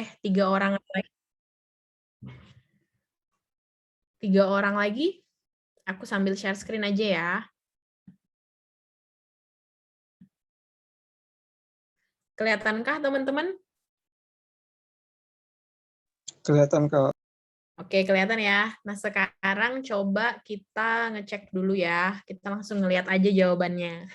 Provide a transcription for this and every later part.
3 orang lagi. 3 orang lagi. Aku sambil share screen aja ya. Kelihatankah teman-teman? Kelihatan, Kak. Oke, kelihatan ya. Nah, sekarang coba kita ngecek dulu ya. Kita langsung ngeliat aja jawabannya.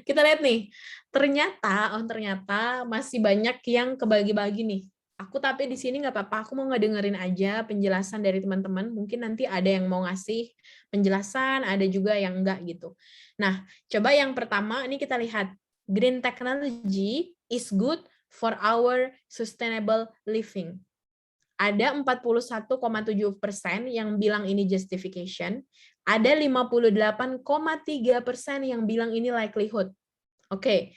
Kita lihat nih. Ternyata masih banyak yang kebagi-bagi nih. Aku tapi di sini nggak apa-apa. Aku mau ngedengerin aja penjelasan dari teman-teman. Mungkin nanti ada yang mau ngasih penjelasan, ada juga yang enggak gitu. Nah, coba yang pertama ini kita lihat. Green technology is good for our sustainable living. Ada 41,7% yang bilang ini justification, ada 58,3% yang bilang ini likelihood. Oke,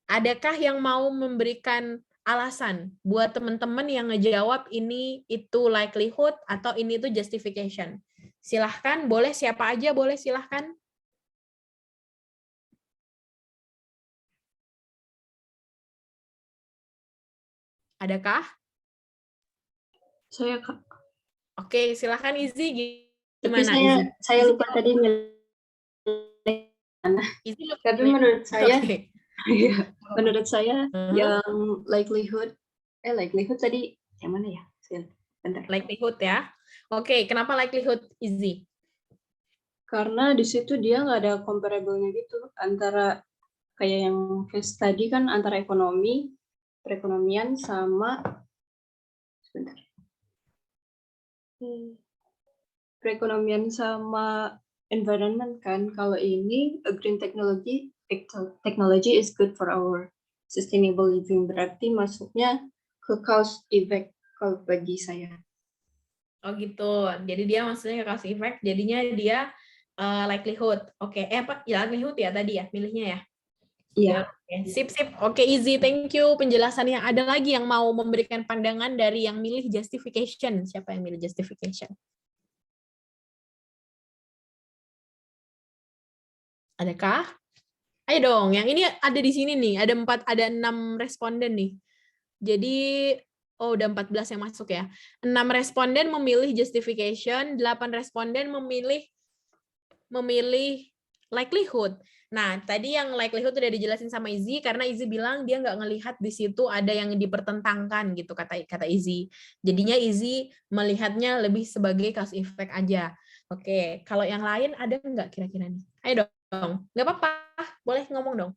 adakah yang mau memberikan alasan buat teman-teman yang ngejawab ini itu likelihood atau ini itu justification? Silahkan, boleh siapa aja, boleh silahkan. Adakah? Saya, Kak. Oke, silahkan Izzy. Tapi Gimana saya Izzy? lupa tadi Izzy lupa tapi milih. menurut saya, Oke. menurut saya yang likelihood tadi yang mana ya? Bentar. Likelihood ya. Oke, kenapa likelihood Izzy? Karena di situ dia nggak ada comparable-nya gitu antara kayak yang case tadi kan antara perekonomian sama sebentar. Perekonomian sama environment kan. Kalau ini a green technology is good for our sustainable living, berarti masuknya ke cause effect kalau bagi saya. Oh gitu. Jadi dia maksudnya ke cause effect, jadinya dia likelihood. Oke, apa? Ya likelihood ya tadi ya, milihnya ya. Iya. Sip. Oke, Izzy, thank you penjelasannya. Ada lagi yang mau memberikan pandangan dari yang milih justification? Siapa yang milih justification? Adakah? Ayo dong, yang ini ada di sini nih. Ada 6 responden nih. Jadi, udah 14 yang masuk ya. 6 responden memilih justification, 8 responden memilih likelihood. Nah, tadi yang likelihood udah dijelasin sama Izzy, karena Izzy bilang dia nggak ngelihat di situ ada yang dipertentangkan gitu, kata Izzy. Jadinya Izzy melihatnya lebih sebagai cause effect aja. Oke, kalau yang lain ada nggak kira-kira nih? Ayo dong, nggak apa-apa, boleh ngomong dong.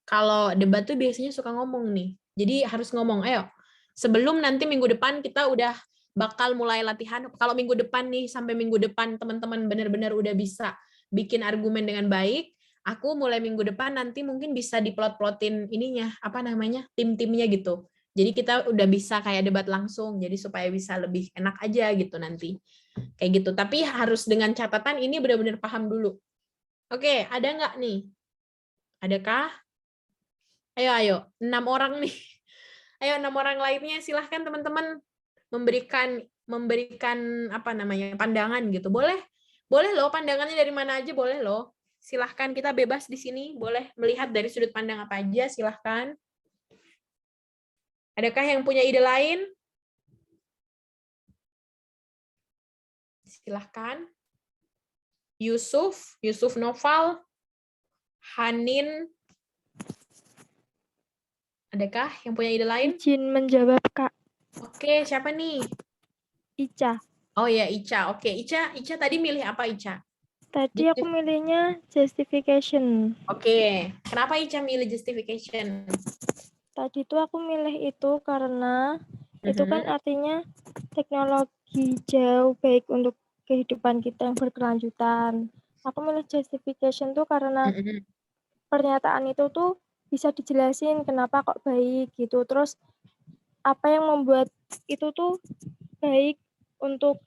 Kalau debat tuh biasanya suka ngomong nih, jadi harus ngomong, ayo. Sebelum nanti minggu depan kita udah bakal mulai latihan. Kalau minggu depan nih, sampai minggu depan teman-teman benar-benar udah bisa bikin argumen dengan baik, aku mulai minggu depan nanti mungkin bisa diplot-plotin ininya, apa namanya, tim-timnya gitu. Jadi kita udah bisa kayak debat langsung, jadi supaya bisa lebih enak aja gitu nanti. Kayak gitu. Tapi harus dengan catatan ini benar-benar paham dulu. Oke, ada nggak nih? Adakah? Ayo, 6 orang nih. Ayo 6 orang lainnya silahkan teman-teman memberikan apa namanya pandangan gitu. Boleh loh pandangannya dari mana aja boleh loh. Silahkan, kita bebas di sini, boleh melihat dari sudut pandang apa aja, silahkan. Adakah yang punya ide lain? Silahkan. Yusuf Noval, Hanin. Adakah yang punya ide lain? Izin menjawab, Kak. Oke, siapa nih? Ica. Oh ya, Ica. Oke, Ica tadi milih apa, Ica? Tadi aku milihnya justification. Oke, kenapa Ica milih justification? Tadi itu aku milih itu karena itu kan artinya teknologi jauh baik untuk kehidupan kita yang berkelanjutan. Aku milih justification tuh karena pernyataan itu tuh bisa dijelasin kenapa kok baik gitu. Terus apa yang membuat itu tuh baik untuk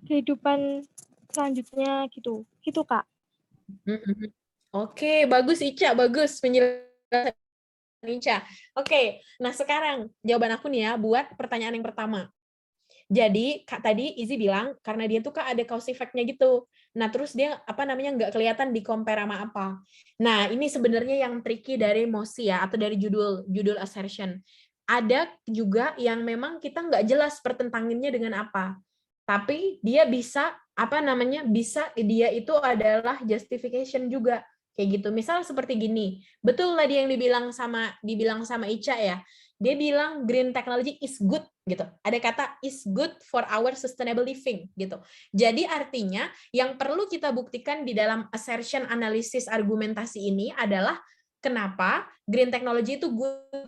kehidupan selanjutnya gitu. Gitu, Kak. Oke, bagus Ica, bagus penjelasan Ica. Oke, nah sekarang jawaban aku nih ya buat pertanyaan yang pertama. Jadi Kak tadi Izzy bilang karena dia tuh Kak ada cause effect-nya gitu. Nah, terus dia apa namanya nggak kelihatan di compare sama apa. Nah, ini sebenarnya yang tricky dari Mosi ya atau dari judul assertion. ada juga yang memang kita nggak jelas pertentangannya dengan apa. Tapi dia bisa, bisa dia itu adalah justification juga. Kayak gitu. Misal seperti gini, betul tadi yang dibilang sama Ica ya. Dia bilang green technology is good gitu. Ada kata is good for our sustainable living gitu. Jadi artinya yang perlu kita buktikan di dalam assertion analisis argumentasi ini adalah kenapa green technology itu good.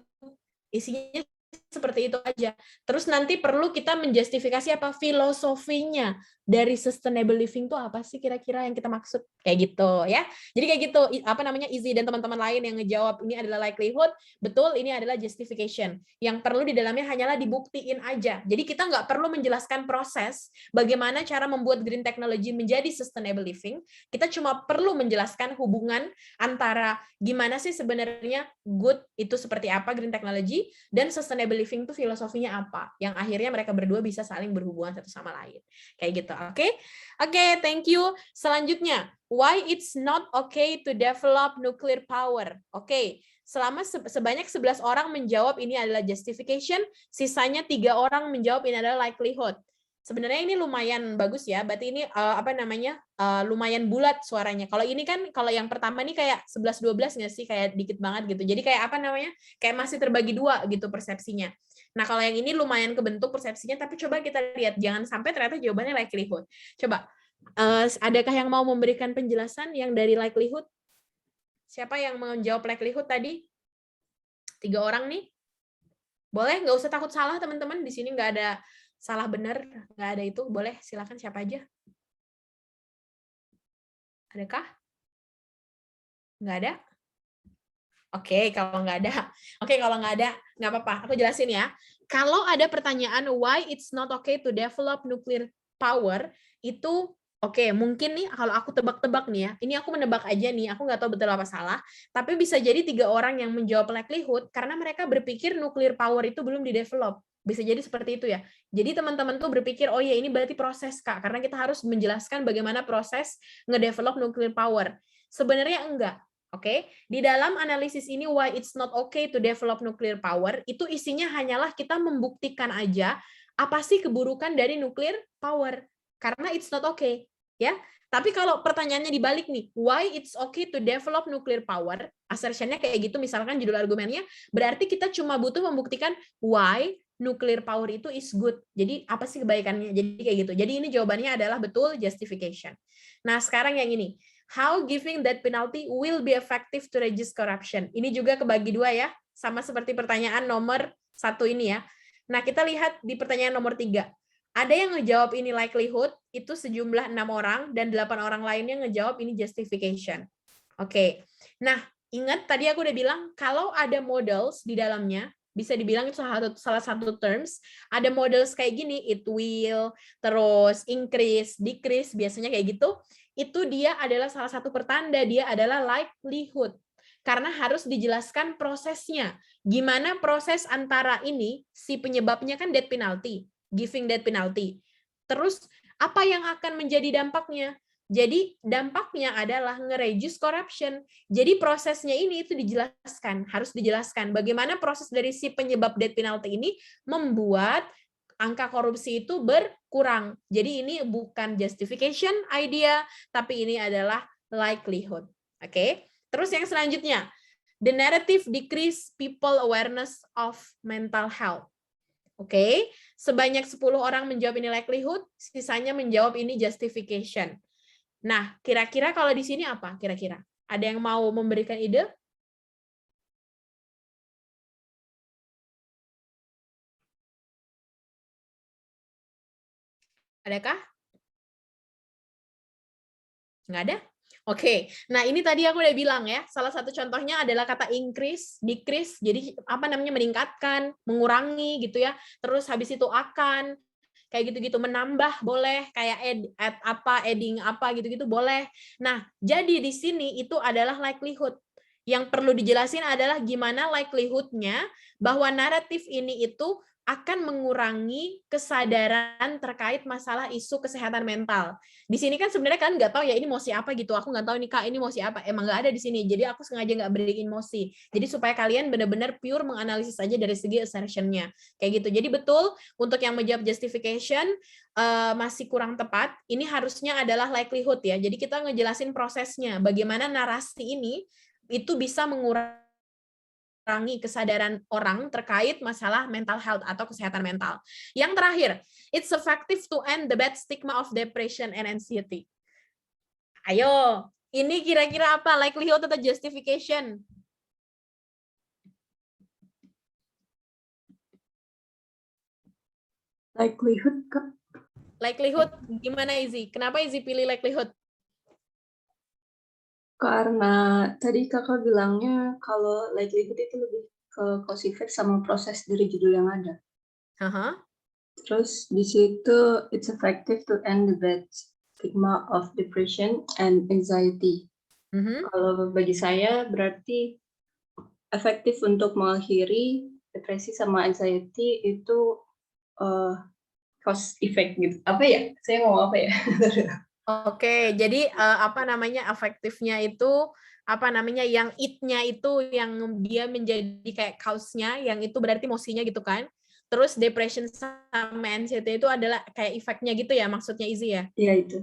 Isinya seperti itu aja. Terus nanti perlu kita menjustifikasi apa filosofinya dari sustainable living itu apa sih kira-kira yang kita maksud, kayak gitu ya. Jadi kayak gitu, Izzy dan teman-teman lain yang ngejawab ini adalah likelihood, betul, ini adalah justification. Yang perlu di dalamnya hanyalah dibuktiin aja. Jadi kita nggak perlu menjelaskan proses bagaimana cara membuat green technology menjadi sustainable living. Kita cuma perlu menjelaskan hubungan antara gimana sih sebenarnya good itu seperti apa green technology dan sustainable living itu filosofinya apa, yang akhirnya mereka berdua bisa saling berhubungan satu sama lain. Kayak gitu, oke? Oke, thank you. Selanjutnya, why it's not okay to develop nuclear power. Oke, sebanyak 11 orang menjawab ini adalah justification, sisanya 3 orang menjawab ini adalah likelihood. Sebenarnya ini lumayan bagus ya, berarti ini lumayan bulat suaranya. Kalau ini kan, kalau yang pertama ini kayak 11-12 nggak sih, kayak dikit banget gitu. Jadi kayak kayak masih terbagi dua gitu persepsinya. Nah kalau yang ini lumayan kebentuk persepsinya, tapi coba kita lihat, jangan sampai ternyata jawabannya likelihood. Coba, adakah yang mau memberikan penjelasan yang dari likelihood? Siapa yang mau jawab likelihood tadi? 3 orang nih. Boleh, nggak usah takut salah teman-teman, di sini nggak ada salah benar, nggak ada itu, boleh silakan siapa aja. Adakah? Nggak ada? Oke, kalau nggak ada, nggak apa-apa, aku jelasin ya. Kalau ada pertanyaan why it's not okay to develop nuclear power, itu mungkin nih kalau aku tebak-tebak nih ya, ini aku menebak aja nih, aku nggak tahu betul apa salah, tapi bisa jadi 3 orang yang menjawab likelihood karena mereka berpikir nuclear power itu belum di-develop. Bisa jadi seperti itu ya. Jadi teman-teman tuh berpikir, oh ya ini berarti proses Kak, karena kita harus menjelaskan bagaimana proses ngedevelop nuclear power. Sebenarnya enggak. Oke, di dalam analisis ini why it's not okay to develop nuclear power, itu isinya hanyalah kita membuktikan aja apa sih keburukan dari nuclear power. Karena it's not okay, ya. Tapi kalau pertanyaannya dibalik nih, why it's okay to develop nuclear power, assertion-nya kayak gitu, misalkan judul argumennya, berarti kita cuma butuh membuktikan why nuclear power itu is good. Jadi apa sih kebaikannya? Jadi kayak gitu. Jadi ini jawabannya adalah betul justification. Nah, sekarang yang ini. How giving that penalty will be effective to reduce corruption. Ini juga kebagi dua ya. Sama seperti pertanyaan nomor 1 ini ya. Nah, kita lihat di pertanyaan nomor 3. Ada yang ngejawab ini likelihood, itu sejumlah 6 orang, dan 8 orang lainnya ngejawab ini justification. Oke. Nah, ingat tadi aku udah bilang, kalau ada models di dalamnya, bisa dibilang itu salah satu terms, ada models kayak gini, it will, terus increase, decrease, biasanya kayak gitu, itu dia adalah salah satu pertanda, dia adalah likelihood. Karena harus dijelaskan prosesnya. Gimana proses antara ini, si penyebabnya kan death penalty, giving death penalty. Terus, apa yang akan menjadi dampaknya? Jadi dampaknya adalah nge-reduce corruption. Jadi prosesnya ini itu dijelaskan, harus dijelaskan bagaimana proses dari si penyebab death penalty ini membuat angka korupsi itu berkurang. Jadi ini bukan justification idea, tapi ini adalah likelihood. Oke. Terus yang selanjutnya, the narrative decrease people awareness of mental health. Oke. Sebanyak 10 orang menjawab ini likelihood, sisanya menjawab ini justification. Nah, kira-kira kalau di sini apa? Kira-kira ada yang mau memberikan ide? Adakah? Nggak ada? Oke. Nah, ini tadi aku udah bilang ya, salah satu contohnya adalah kata increase, decrease, jadi meningkatkan, mengurangi gitu ya. Terus habis itu akan, kayak gitu-gitu, menambah boleh, kayak adding apa gitu-gitu boleh. Nah, jadi di sini itu adalah likelihood. Yang perlu dijelasin adalah gimana likelihood-nya bahwa naratif ini itu akan mengurangi kesadaran terkait masalah isu kesehatan mental. Di sini kan sebenarnya kan nggak tahu ya ini emosi apa gitu. Aku nggak tahu nih Kak, ini emosi apa. Emang nggak ada di sini. Jadi aku sengaja nggak beriin emosi. Jadi supaya kalian benar-benar pure menganalisis aja dari segi assertion-nya. Kayak gitu. Jadi betul untuk yang menjawab justification masih kurang tepat. Ini harusnya adalah likelihood ya. Jadi kita ngejelasin prosesnya. Bagaimana narasi ini itu bisa mengurangi kesadaran orang terkait masalah mental health atau kesehatan mental. Yang terakhir, it's effective to end the bad stigma of depression and anxiety. Ayo, ini kira-kira apa? Likelihood atau justification? Likelihood, Kak. Likelihood, gimana Izzy? Kenapa Izzy pilih likelihood? Karena tadi kakak bilangnya kalau likelihood itu lebih ke cause effect sama proses dari judul yang ada. Terus di situ it's effective to end the bad stigma of depression and anxiety. Kalau bagi saya berarti efektif untuk mengakhiri depresi sama anxiety itu cause effect gitu. Apa ya? Saya mau apa ya? Oke, jadi apa namanya efektifnya itu apa namanya yang it-nya itu yang dia menjadi kayak cause-nya, yang itu berarti emosinya gitu kan. Terus depression sama anxiety itu adalah kayak efeknya gitu ya maksudnya Izzy ya? Iya itu.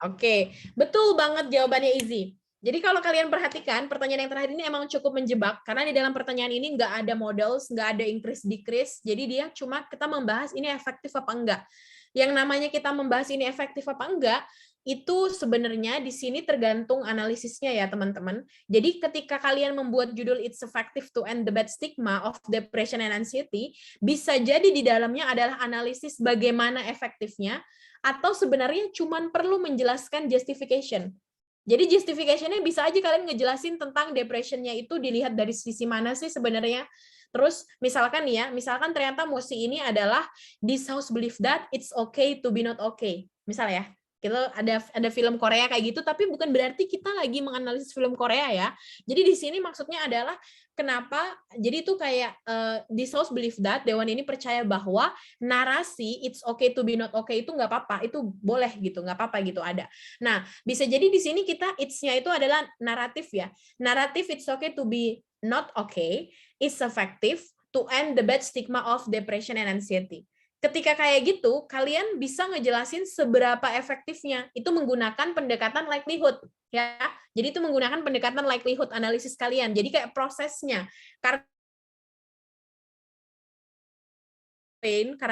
Oke, betul banget jawabannya Izzy. Jadi kalau kalian perhatikan pertanyaan yang terakhir ini emang cukup menjebak karena di dalam pertanyaan ini nggak ada models, nggak ada increase decrease. Jadi dia cuma kita membahas ini efektif apa enggak. Yang namanya kita membahas ini efektif apa enggak itu sebenarnya di sini tergantung analisisnya ya teman-teman. Jadi ketika kalian membuat judul It's Effective to End the Bad Stigma of Depression and Anxiety, bisa jadi di dalamnya adalah analisis bagaimana efektifnya, atau sebenarnya cuma perlu menjelaskan justification. Jadi justification-nya bisa aja kalian ngejelasin tentang depression-nya itu dilihat dari sisi mana sih sebenarnya. Terus misalkan ya, misalkan ternyata emosi ini adalah this house believe that it's okay to be not okay. Misal ya, kita ada film Korea kayak gitu, tapi bukan berarti kita lagi menganalisis film Korea ya. Jadi di sini maksudnya adalah kenapa, jadi itu kayak this house believe that, Dewan ini percaya bahwa narasi it's okay to be not okay itu nggak apa-apa, itu boleh gitu, nggak apa-apa gitu ada. Nah, bisa jadi di sini kita it's-nya itu adalah naratif ya. Naratif it's okay to be not okay is effective to end the bad stigma of depression and anxiety. Ketika kayak gitu, kalian bisa ngejelasin seberapa efektifnya. Itu menggunakan pendekatan likelihood, ya. Jadi itu menggunakan pendekatan likelihood analisis kalian. Jadi kayak prosesnya. Karena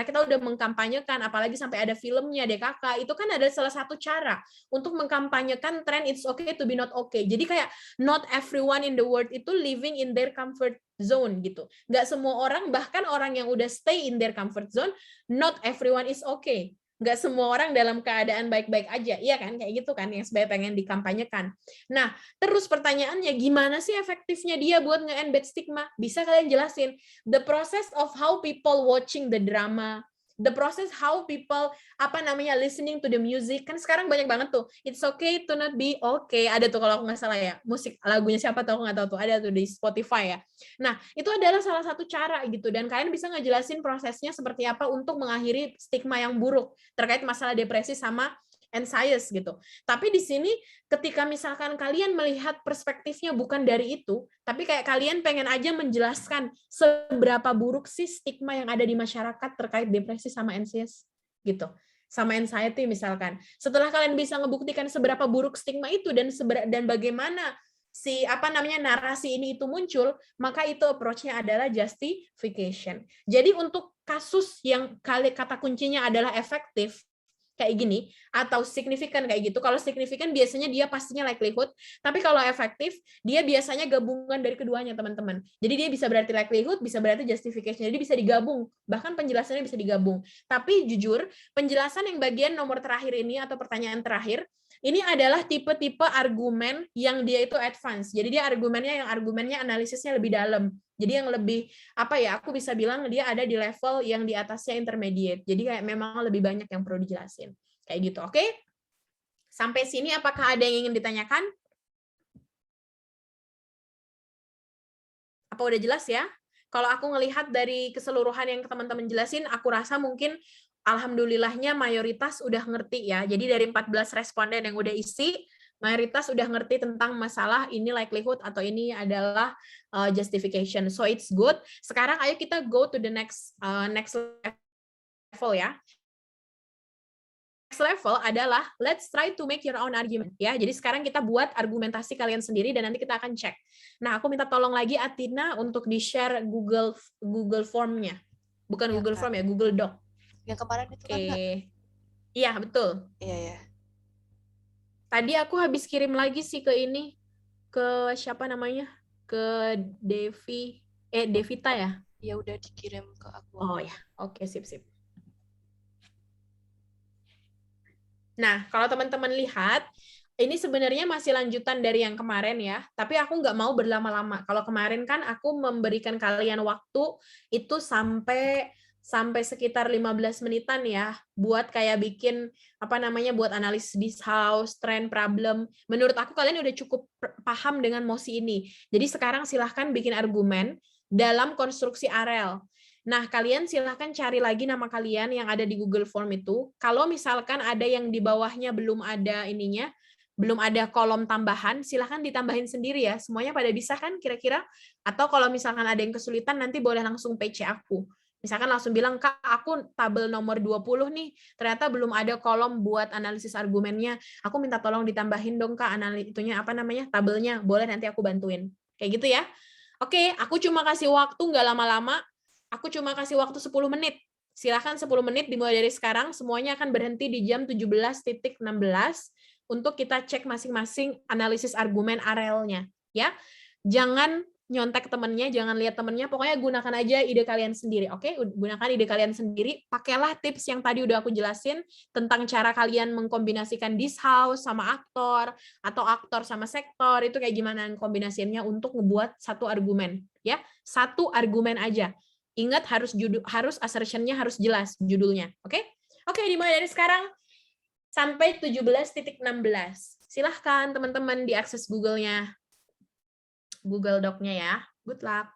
kita udah mengkampanyekan, apalagi sampai ada filmnya DKK, itu kan ada salah satu cara untuk mengkampanyekan tren it's okay to be not okay. Jadi kayak not everyone in the world itu living in their comfort zone gitu. Nggak semua orang, bahkan orang yang udah stay in their comfort zone, not everyone is okay. Nggak semua orang dalam keadaan baik-baik aja, iya kan? Kayak gitu kan yang sebenarnya pengen dikampanyekan. Nah, terus pertanyaannya, gimana sih efektifnya dia buat nge-end bad stigma? Bisa kalian jelasin? The process of how people watching the drama, the process how people listening to the music, kan sekarang banyak banget tuh it's okay to not be okay, ada tuh kalau aku nggak salah ya, musik lagunya siapa tuh aku nggak tahu tuh, ada tuh di Spotify ya. Nah itu adalah salah satu cara gitu, dan kalian bisa ngejelasin prosesnya seperti apa untuk mengakhiri stigma yang buruk terkait masalah depresi sama anxiety gitu. Tapi di sini ketika misalkan kalian melihat perspektifnya bukan dari itu, tapi kayak kalian pengen aja menjelaskan seberapa buruk sih stigma yang ada di masyarakat terkait depresi sama anxiety gitu. Sama anxiety misalkan. Setelah kalian bisa ngebuktikan seberapa buruk stigma itu dan bagaimana si narasi ini itu muncul, maka itu approach-nya adalah justification. Jadi untuk kasus yang kata kuncinya adalah efektif kayak gini atau signifikan kayak gitu. Kalau signifikan biasanya dia pastinya likelihood, tapi kalau efektif dia biasanya gabungan dari keduanya, teman-teman. Jadi dia bisa berarti likelihood, bisa berarti justification. Jadi bisa digabung, bahkan penjelasannya bisa digabung. Tapi jujur, penjelasan yang bagian nomor terakhir ini atau pertanyaan terakhir, ini adalah tipe-tipe argumen yang dia itu advance. Jadi dia argumennya analisisnya lebih dalam. Jadi yang lebih aku bisa bilang dia ada di level yang di atasnya intermediate. Jadi kayak memang lebih banyak yang perlu dijelasin. Kayak gitu, oke? Sampai sini apakah ada yang ingin ditanyakan? Apa udah jelas ya? kalau aku ngelihat dari keseluruhan yang teman-teman jelasin, aku rasa mungkin alhamdulillahnya mayoritas udah ngerti ya. Jadi dari 14 responden yang udah isi, mayoritas udah ngerti tentang masalah ini likelihood atau ini adalah justification. So it's good. Sekarang ayo kita go to the next level ya. Next level adalah let's try to make your own argument ya. Jadi sekarang kita buat argumentasi kalian sendiri dan nanti kita akan cek. Nah, aku minta tolong lagi Atina untuk di-share Google Form-nya. Bukan Ya, Google Kak. Form ya, Google Doc. Yang kemarin itu kan, Kak? Iya, betul. Iya, ya. Tadi aku habis kirim lagi sih ke ini, ke siapa namanya? Ke Devita ya? Ya udah dikirim ke aku. Oh ya, oke, sip. Nah, kalau teman-teman lihat, ini sebenarnya masih lanjutan dari yang kemarin ya, tapi aku nggak mau berlama-lama. Kalau kemarin kan aku memberikan kalian waktu itu sampai sekitar 15 menitan ya, buat kayak bikin, buat analisis this house, trend, problem. Menurut aku kalian udah cukup paham dengan mosi ini. Jadi sekarang silahkan bikin argumen dalam konstruksi AREL. Nah, kalian silahkan cari lagi nama kalian yang ada di Google Form itu. Kalau misalkan ada yang di bawahnya belum ada ininya, belum ada kolom tambahan, silahkan ditambahin sendiri ya. Semuanya pada bisa kan kira-kira? Atau kalau misalkan ada yang kesulitan, nanti boleh langsung PC aku. Misalkan langsung bilang, Kak, aku tabel nomor 20 nih, ternyata belum ada kolom buat analisis argumennya. Aku minta tolong ditambahin dong, Kak, tabelnya. Boleh, nanti aku bantuin. Kayak gitu ya. Oke, aku cuma kasih waktu nggak lama-lama. Aku cuma kasih waktu 10 menit. Silahkan 10 menit dimulai dari sekarang. Semuanya akan berhenti di jam 17.16 untuk kita cek masing-masing analisis argumen AREL-nya. Ya, jangan nyontek temennya, jangan lihat temennya. Pokoknya gunakan aja ide kalian sendiri. Oke, gunakan ide kalian sendiri. Pakailah tips yang tadi udah aku jelasin tentang cara kalian mengkombinasikan this house sama aktor atau aktor sama sektor. Itu kayak gimana kombinasinya untuk ngebuat satu argumen. Ya, satu argumen aja. Ingat harus assertion-nya harus jelas judulnya. Oke? Oke, dimulai dari sekarang sampai 17.16. Silahkan teman-teman diakses Google-nya. Google Doc-nya ya. Good luck.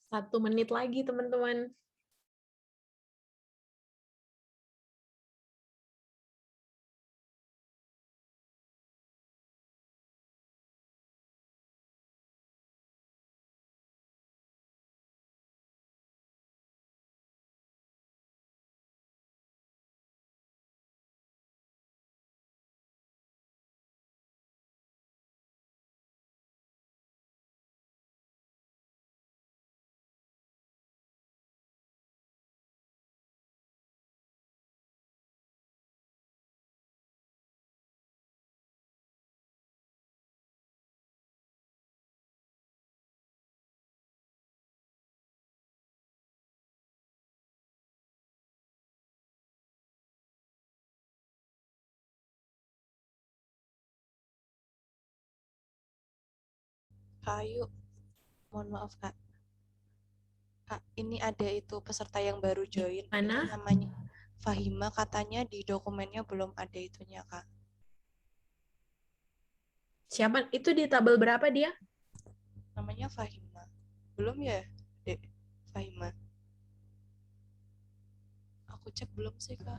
1 menit lagi, teman-teman. Kak Ayu, mohon maaf Kak. Kak, ini ada itu peserta yang baru join. Mana? Ini namanya Fahima, katanya di dokumennya belum ada itunya Kak. Siapa? Itu di tabel berapa dia? Namanya Fahima. Belum ya, Dek? Fahima. Aku cek belum sih Kak.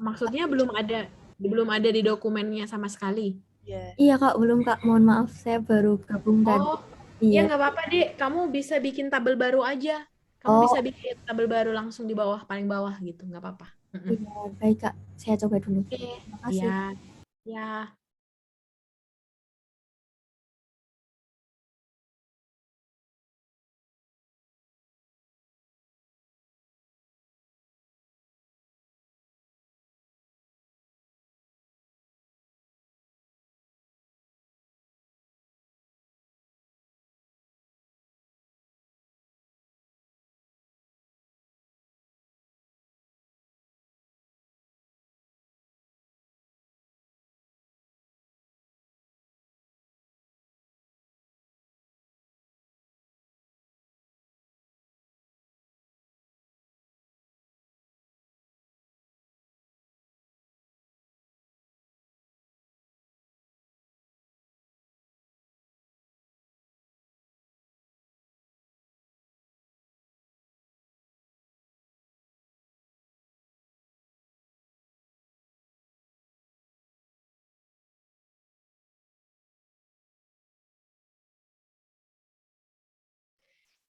Maksudnya belum ada di dokumennya sama sekali. Ya. Iya Kak, belum Kak. Mohon maaf, saya baru gabung tadi. Oh, ya Iya. nggak apa-apa, Dek. Kamu bisa bikin tabel baru aja. Kamu Oh, bisa bikin tabel baru langsung di bawah, paling bawah gitu, nggak apa-apa. iya. Baik Kak, saya coba dulu. Oke, Terima kasih. ya, ya.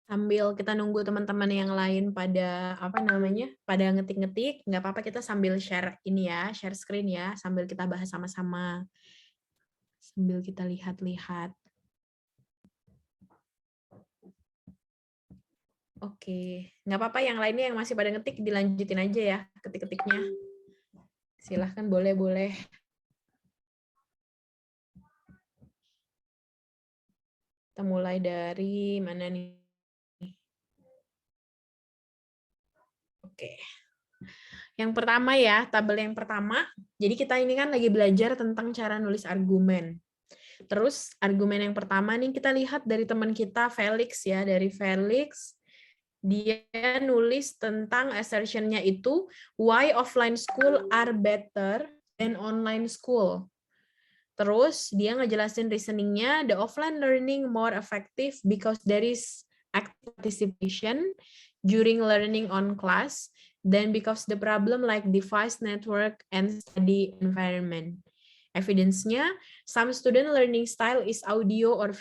Sambil kita nunggu teman-teman yang lain pada pada ngetik-ngetik, nggak apa-apa kita sambil share ini ya, share screen ya, sambil kita bahas sama-sama, sambil kita lihat-lihat. Oke, nggak apa-apa yang lainnya yang masih pada ngetik dilanjutin aja ya ketik-ketiknya. Silahkan, boleh. Kita mulai dari mana nih? Oke. Yang pertama ya, tabel yang pertama. Jadi kita ini kan lagi belajar tentang cara nulis argumen. Terus argumen yang pertama nih kita lihat dari teman kita Felix ya, dari Felix. Dia nulis tentang assertion-nya itu why offline school are better than online school. Terus dia ngejelasin reasoning-nya, the offline learning more effective because there is active participation during learning on class, then because the problem like device network and study environment. Evidence-nya, some student learning style is audio or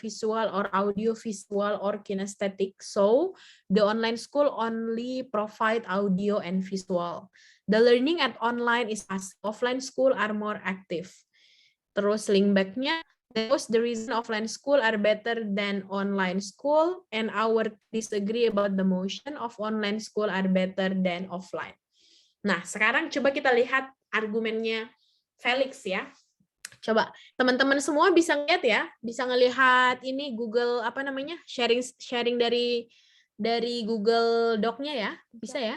audio visual or kinesthetic, so the online school only provide audio and visual. The learning at online is passive, offline school are more active. Terus link back-nya, that was the reason offline school are better than online school, and our disagree about the motion of online school are better than offline. Nah, sekarang coba kita lihat argumennya Felix ya. Coba teman-teman semua bisa ngeliat ya, bisa ngelihat ini Google sharing dari Google Doc-nya ya, bisa ya?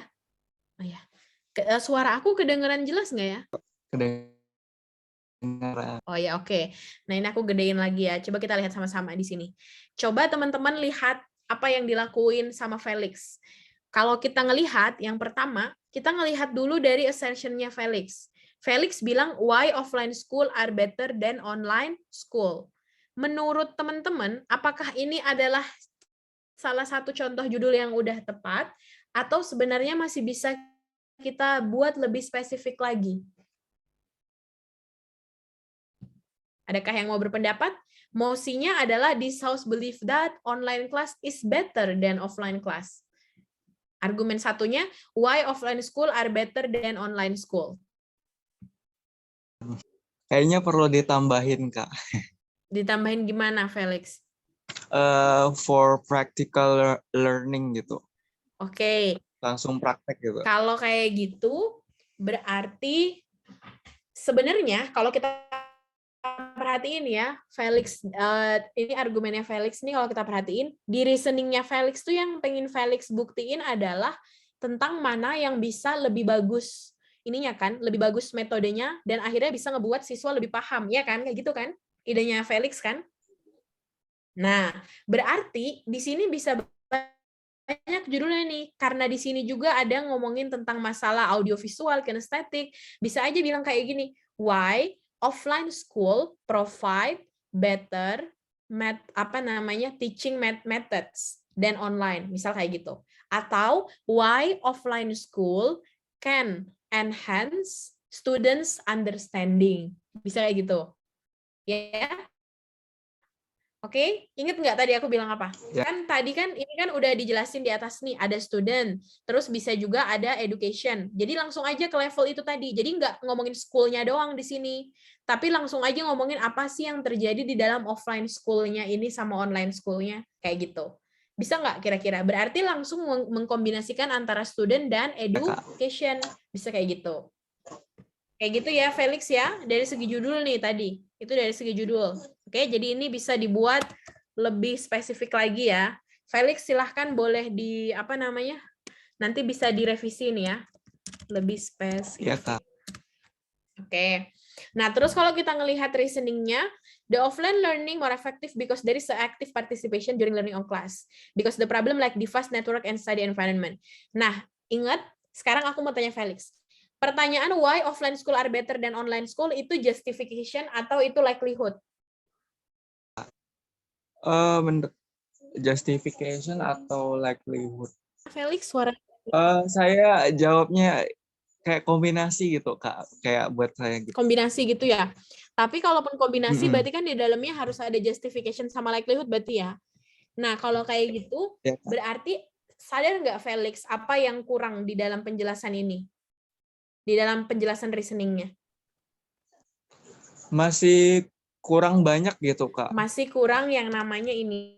Oh ya. Suara aku kedengeran jelas nggak ya? Kedengaran. Oh ya, oke. Nah, ini aku gedein lagi ya. Coba kita lihat sama-sama di sini. Coba teman-teman lihat apa yang dilakuin sama Felix. Kalau kita ngelihat, yang pertama, kita ngelihat dulu dari assertion-nya Felix. Felix bilang, why offline school are better than online school. Menurut teman-teman, apakah ini adalah salah satu contoh judul yang udah tepat, atau sebenarnya masih bisa kita buat lebih spesifik lagi? Adakah yang mau berpendapat? Mosinya adalah this house believe that online class is better than offline class. Argumen satunya, why offline school are better than online school? Kayaknya perlu ditambahin, Kak. Ditambahin gimana, Felix? For practical learning gitu. Oke. Langsung praktek gitu. Kalau kayak gitu, berarti sebenarnya kalau kita perhatiin ya, Felix, ini argumennya Felix nih kalau kita perhatiin, di reasoningnya Felix tuh yang pengen Felix buktiin adalah tentang mana yang bisa lebih bagus ininya kan, lebih bagus metodenya, dan akhirnya bisa ngebuat siswa lebih paham, ya kan? Kayak gitu kan? Idenya Felix kan? Nah, berarti di sini bisa banyak judulnya nih, karena di sini juga ada ngomongin tentang masalah audiovisual, kinestetik, bisa aja bilang kayak gini, why offline school provide better teaching methods than online, misal kayak gitu. Atau why offline school can enhance students understanding, bisa kayak gitu. Ya. Oke, inget nggak tadi aku bilang apa? Ya. Kan tadi kan ini kan udah dijelasin di atas nih, ada student, terus bisa juga ada education. Jadi langsung aja ke level itu tadi. Jadi nggak ngomongin school-nya doang di sini, tapi langsung aja ngomongin apa sih yang terjadi di dalam offline school-nya ini sama online school-nya, kayak gitu. Bisa nggak kira-kira? Berarti langsung mengkombinasikan antara student dan education. Bisa kayak gitu. Kayak gitu ya, Felix ya, dari segi judul nih tadi. Itu dari segi judul. Oke, jadi ini bisa dibuat lebih spesifik lagi ya. Felix silahkan boleh nanti bisa direvisi nih ya. Lebih spesifik. Iya, Kak. Oke. Nah, terus kalau kita ngelihat reasoningnya, the offline learning more effective because there is active participation during learning on class. Because the problem like device network and study environment. Nah, ingat, sekarang aku mau tanya Felix. Pertanyaan why offline school are better than online school itu justification atau itu likelihood? Justification atau likelihood? Felix, suara. Saya jawabnya kayak kombinasi gitu, Kak. Kayak buat saya gitu. Kombinasi gitu ya. Tapi kalaupun kombinasi berarti kan di dalamnya harus ada justification sama likelihood berarti ya. Nah, kalau kayak gitu, Ya, berarti sadar nggak Felix apa yang kurang di dalam penjelasan ini? Di dalam penjelasan reasoningnya? masih kurang banyak gitu, Kak. Masih kurang yang namanya ini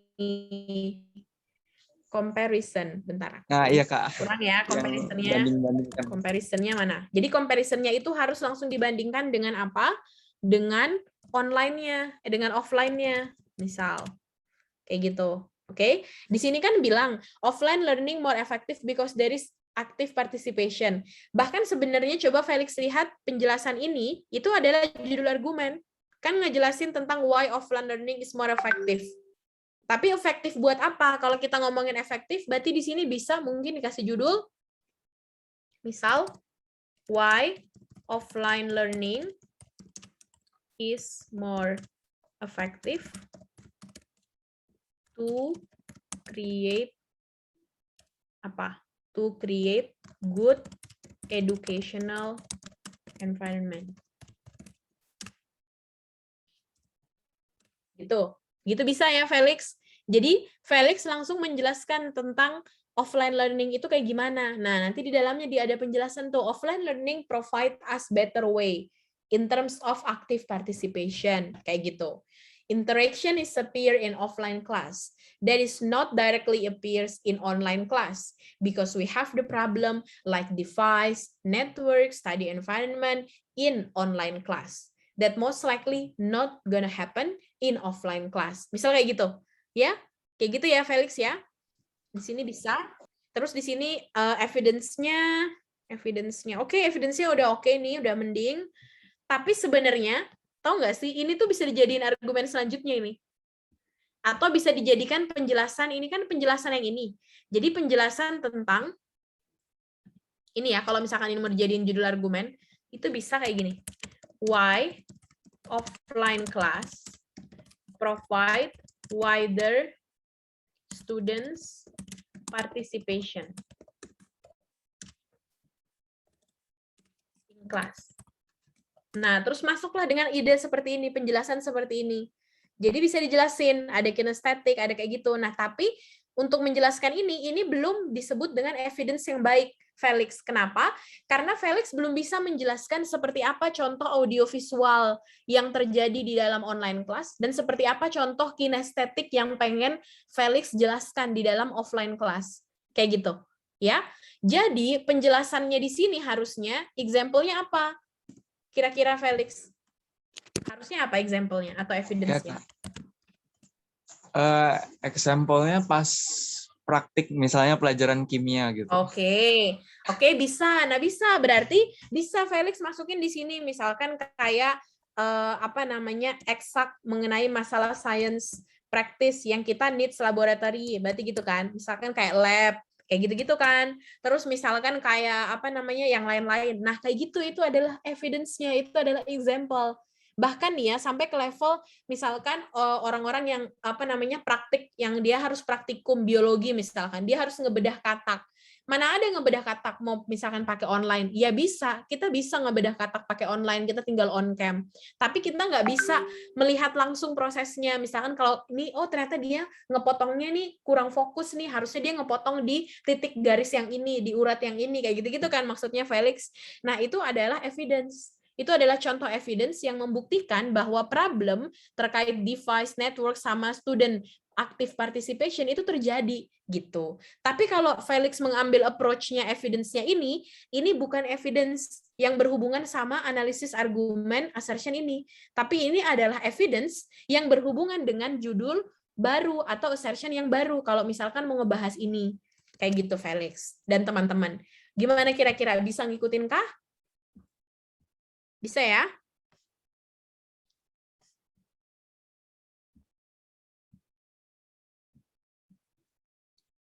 comparison. Bentar. Nah, iya, Kak. Kurang ya comparisonnya. Banding-bandingkan. Comparisonnya mana? Jadi comparisonnya itu harus langsung dibandingkan dengan apa? Dengan online-nya, dengan offline-nya. Misal. Kayak gitu. Oke? Di sini kan bilang offline learning more effective because there is active participation. Bahkan sebenarnya coba Felix lihat penjelasan ini, itu adalah judul argumen. Kan ngejelasin tentang why offline learning is more effective. Tapi efektif buat apa? Kalau kita ngomongin efektif, berarti di sini bisa mungkin dikasih judul, misal, why offline learning is more effective to create apa? To create good educational environment. Gitu bisa ya Felix. Jadi Felix langsung menjelaskan tentang offline learning itu kayak gimana. Nah, nanti di dalamnya dia ada penjelasan tuh offline learning provide us better way in terms of active participation kayak gitu. Interaction is appear in offline class that is not directly appears in online class because we have the problem like device, network, study environment in online class that most likely not gonna happen in offline class. Misal kayak gitu, ya? Kayak gitu ya Felix ya. Di sini bisa. Terus di sini evidence-nya. Oke, evidence-nya udah oke nih, udah mending. Tapi sebenarnya tahu nggak sih, ini tuh bisa dijadiin argumen selanjutnya ini. Atau bisa dijadikan penjelasan, ini kan penjelasan yang ini. Jadi penjelasan tentang, ini ya, kalau misalkan ini mau dijadiin judul argumen, itu bisa kayak gini. Why offline class provide wider students participation in class. Nah, terus masuklah dengan ide seperti ini, penjelasan seperti ini. Jadi bisa dijelasin, ada kinestetik, ada kayak gitu. Nah, tapi untuk menjelaskan ini belum disebut dengan evidence yang baik, Felix. Kenapa? Karena Felix belum bisa menjelaskan seperti apa contoh audiovisual yang terjadi di dalam online class, dan seperti apa contoh kinestetik yang pengen Felix jelaskan di dalam offline class. Kayak gitu. Ya. Jadi, penjelasannya di sini harusnya, example-nya apa? Kira-kira Felix, harusnya apa example-nya atau evidence-nya? Example-nya pas praktik misalnya pelajaran kimia gitu. Oke, bisa. Nah, bisa berarti bisa Felix masukin di sini misalkan kayak eksak mengenai masalah science practice yang kita needs laboratory, berarti gitu kan. Misalkan kayak lab, kayak gitu-gitu kan. Terus misalkan kayak yang lain-lain. Nah, kayak gitu itu adalah evidence-nya, itu adalah example. Bahkan nih ya sampai ke level misalkan orang-orang yang praktik yang dia harus praktikum biologi misalkan, dia harus ngebedah katak. Mana ada ngebedah katak mau misalkan pakai online? Ya bisa, kita bisa ngebedah katak pakai online, kita tinggal on cam. Tapi kita nggak bisa melihat langsung prosesnya. Misalkan kalau ini, ternyata dia ngepotongnya nih kurang fokus nih, harusnya dia ngepotong di titik garis yang ini, di urat yang ini, kayak gitu-gitu kan maksudnya Felix. Nah, itu adalah evidence. Itu adalah contoh evidence yang membuktikan bahwa problem terkait device, network, sama student active participation itu terjadi gitu. Tapi kalau Felix mengambil approach-nya evidence-nya ini bukan evidence yang berhubungan sama analisis argumen assertion ini, tapi ini adalah evidence yang berhubungan dengan judul baru atau assertion yang baru kalau misalkan mau ngebahas ini. Kayak gitu Felix dan teman-teman. Gimana kira-kira, bisa ngikutin kah? Bisa ya?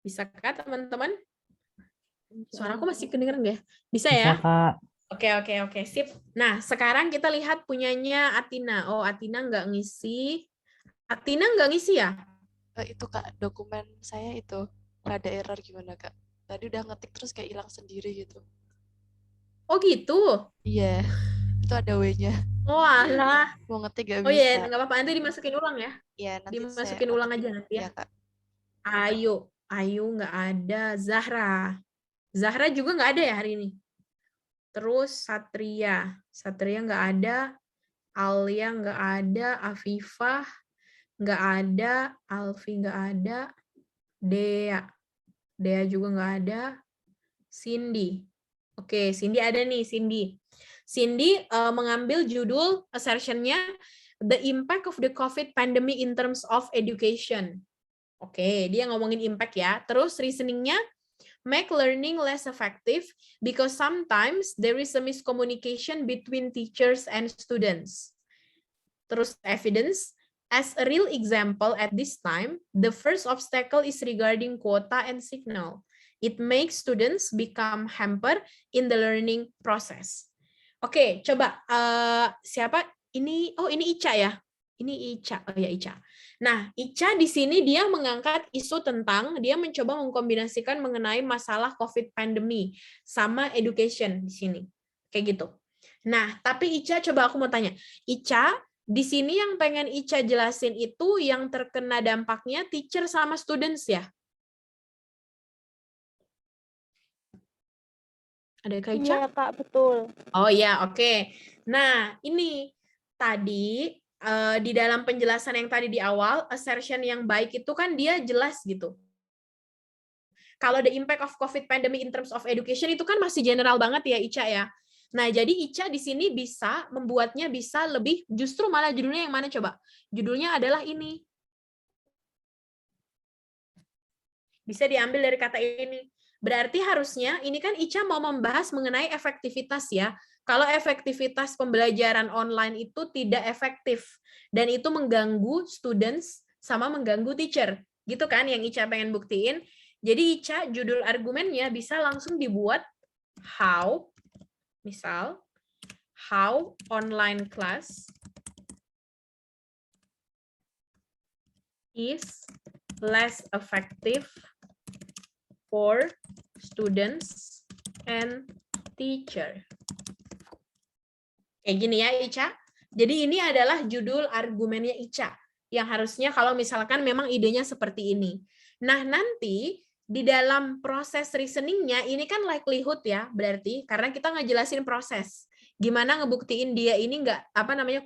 Bisa kah teman-teman? Suaraku masih kedengeran nggak? Bisa ya? Kak. Oke, sip. Nah, sekarang kita lihat punyanya Atina. Oh, Atina nggak ngisi. Atina nggak ngisi ya? Itu Kak, dokumen saya itu ada error gimana Kak? Tadi udah ngetik terus kayak hilang sendiri gitu. Oh gitu? Iya, itu ada W-nya. Oh alah. Mau ngetik gak Oh bisa. iya, nggak apa-apa. Nanti dimasukin ulang ya? Iya, nanti Dimasukin saya ulang masukin. aja nanti ya? Iya Kak. Ayu nggak ada. Zahra juga nggak ada ya hari ini? Terus Satria nggak ada. Alia nggak ada. Afifah nggak ada. Alfi nggak ada. Dea juga nggak ada. Cindy. Oke, Cindy ada nih, Cindy mengambil judul assertion-nya The Impact of the COVID Pandemic in Terms of Education. Oke, dia ngomongin impact ya. Terus reasoning-nya, make learning less effective because sometimes there is a miscommunication between teachers and students. Terus evidence, as a real example at this time, the first obstacle is regarding quota and signal. It makes students become hamper in the learning process. Oke, coba siapa ini? Oh, ini Ica ya. Ini Ica. Oh ya, Ica. Nah, Ica di sini dia mengangkat isu tentang dia mencoba mengkombinasikan mengenai masalah COVID pandemi sama education di sini. Kayak gitu. Nah, tapi Ica coba aku mau tanya. Ica, di sini yang pengen Ica jelasin itu yang terkena dampaknya teacher sama students ya? Ada Kak Ica? Iya, Kak, betul. Oh ya, oke. Nah, ini tadi di dalam penjelasan yang tadi di awal, assertion yang baik itu kan dia jelas gitu. Kalau the impact of COVID pandemic in terms of education itu kan masih general banget ya, Ica ya. Nah, jadi Ica di sini bisa membuatnya bisa lebih, justru malah judulnya yang mana coba? Judulnya adalah ini. Bisa diambil dari kata ini. Berarti harusnya ini kan Ica mau membahas mengenai efektivitas ya. Kalau efektivitas pembelajaran online itu tidak efektif dan itu mengganggu students sama mengganggu teacher. Gitu kan yang Ica pengen buktiin. Jadi Ica judul argumennya bisa langsung dibuat how, misal how online class is less effective for students and teacher. Kayak gini ya, Ica. Jadi ini adalah judul argumennya Ica, yang harusnya kalau misalkan memang idenya seperti ini. Nah, nanti di dalam proses reasoningnya, ini kan likelihood ya, berarti, karena kita ngejelasin proses. Gimana ngebuktiin dia ini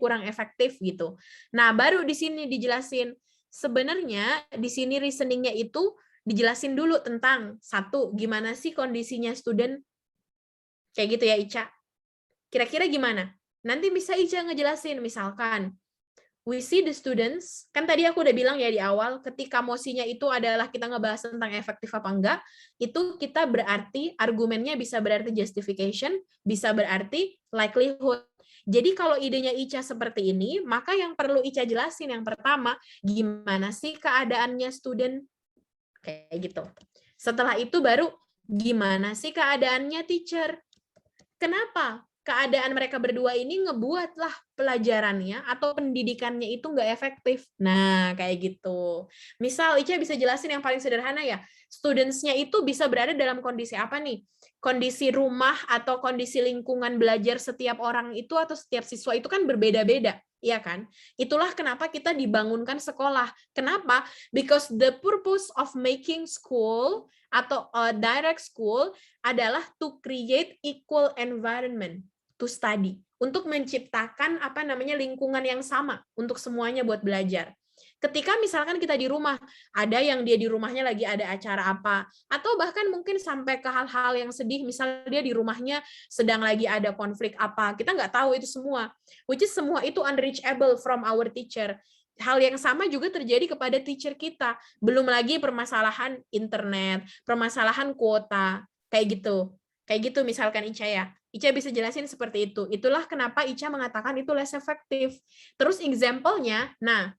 kurang efektif gitu. Nah, baru di sini dijelasin, sebenarnya di sini reasoningnya itu dijelasin dulu tentang, satu, gimana sih kondisinya student, kayak gitu ya, Ica. Kira-kira gimana? Nanti bisa Ica ngejelasin, misalkan, we see the students, kan tadi aku udah bilang ya di awal, ketika mosinya itu adalah kita ngebahas tentang efektif apa enggak, itu kita berarti, argumennya bisa berarti justification, bisa berarti likelihood. Jadi kalau idenya Ica seperti ini, maka yang perlu Ica jelasin yang pertama, gimana sih keadaannya student? Kayak gitu. Setelah itu baru, gimana sih keadaannya teacher? Kenapa? Keadaan mereka berdua ini ngebuatlah pelajarannya atau pendidikannya itu nggak efektif. Nah, kayak gitu. Misal, Ica bisa jelasin yang paling sederhana ya, students-nya itu bisa berada dalam kondisi apa nih? Kondisi rumah atau kondisi lingkungan belajar setiap orang itu atau setiap siswa itu kan berbeda-beda, iya kan? Itulah kenapa kita dibangunkan sekolah. Kenapa? Because the purpose of making school atau direct school adalah to create equal environment to study, untuk menciptakan lingkungan yang sama untuk semuanya buat belajar. Ketika misalkan kita di rumah, ada yang dia di rumahnya lagi ada acara apa, atau bahkan mungkin sampai ke hal-hal yang sedih, misal dia di rumahnya sedang lagi ada konflik apa, kita nggak tahu itu semua, which is semua itu unreachable from our teacher. Hal yang sama juga terjadi kepada teacher kita, belum lagi permasalahan internet, permasalahan kuota, kayak gitu misalkan Ica ya. Ica bisa jelasin seperti itu. Itulah kenapa Ica mengatakan itu less effective. Terus example-nya, nah,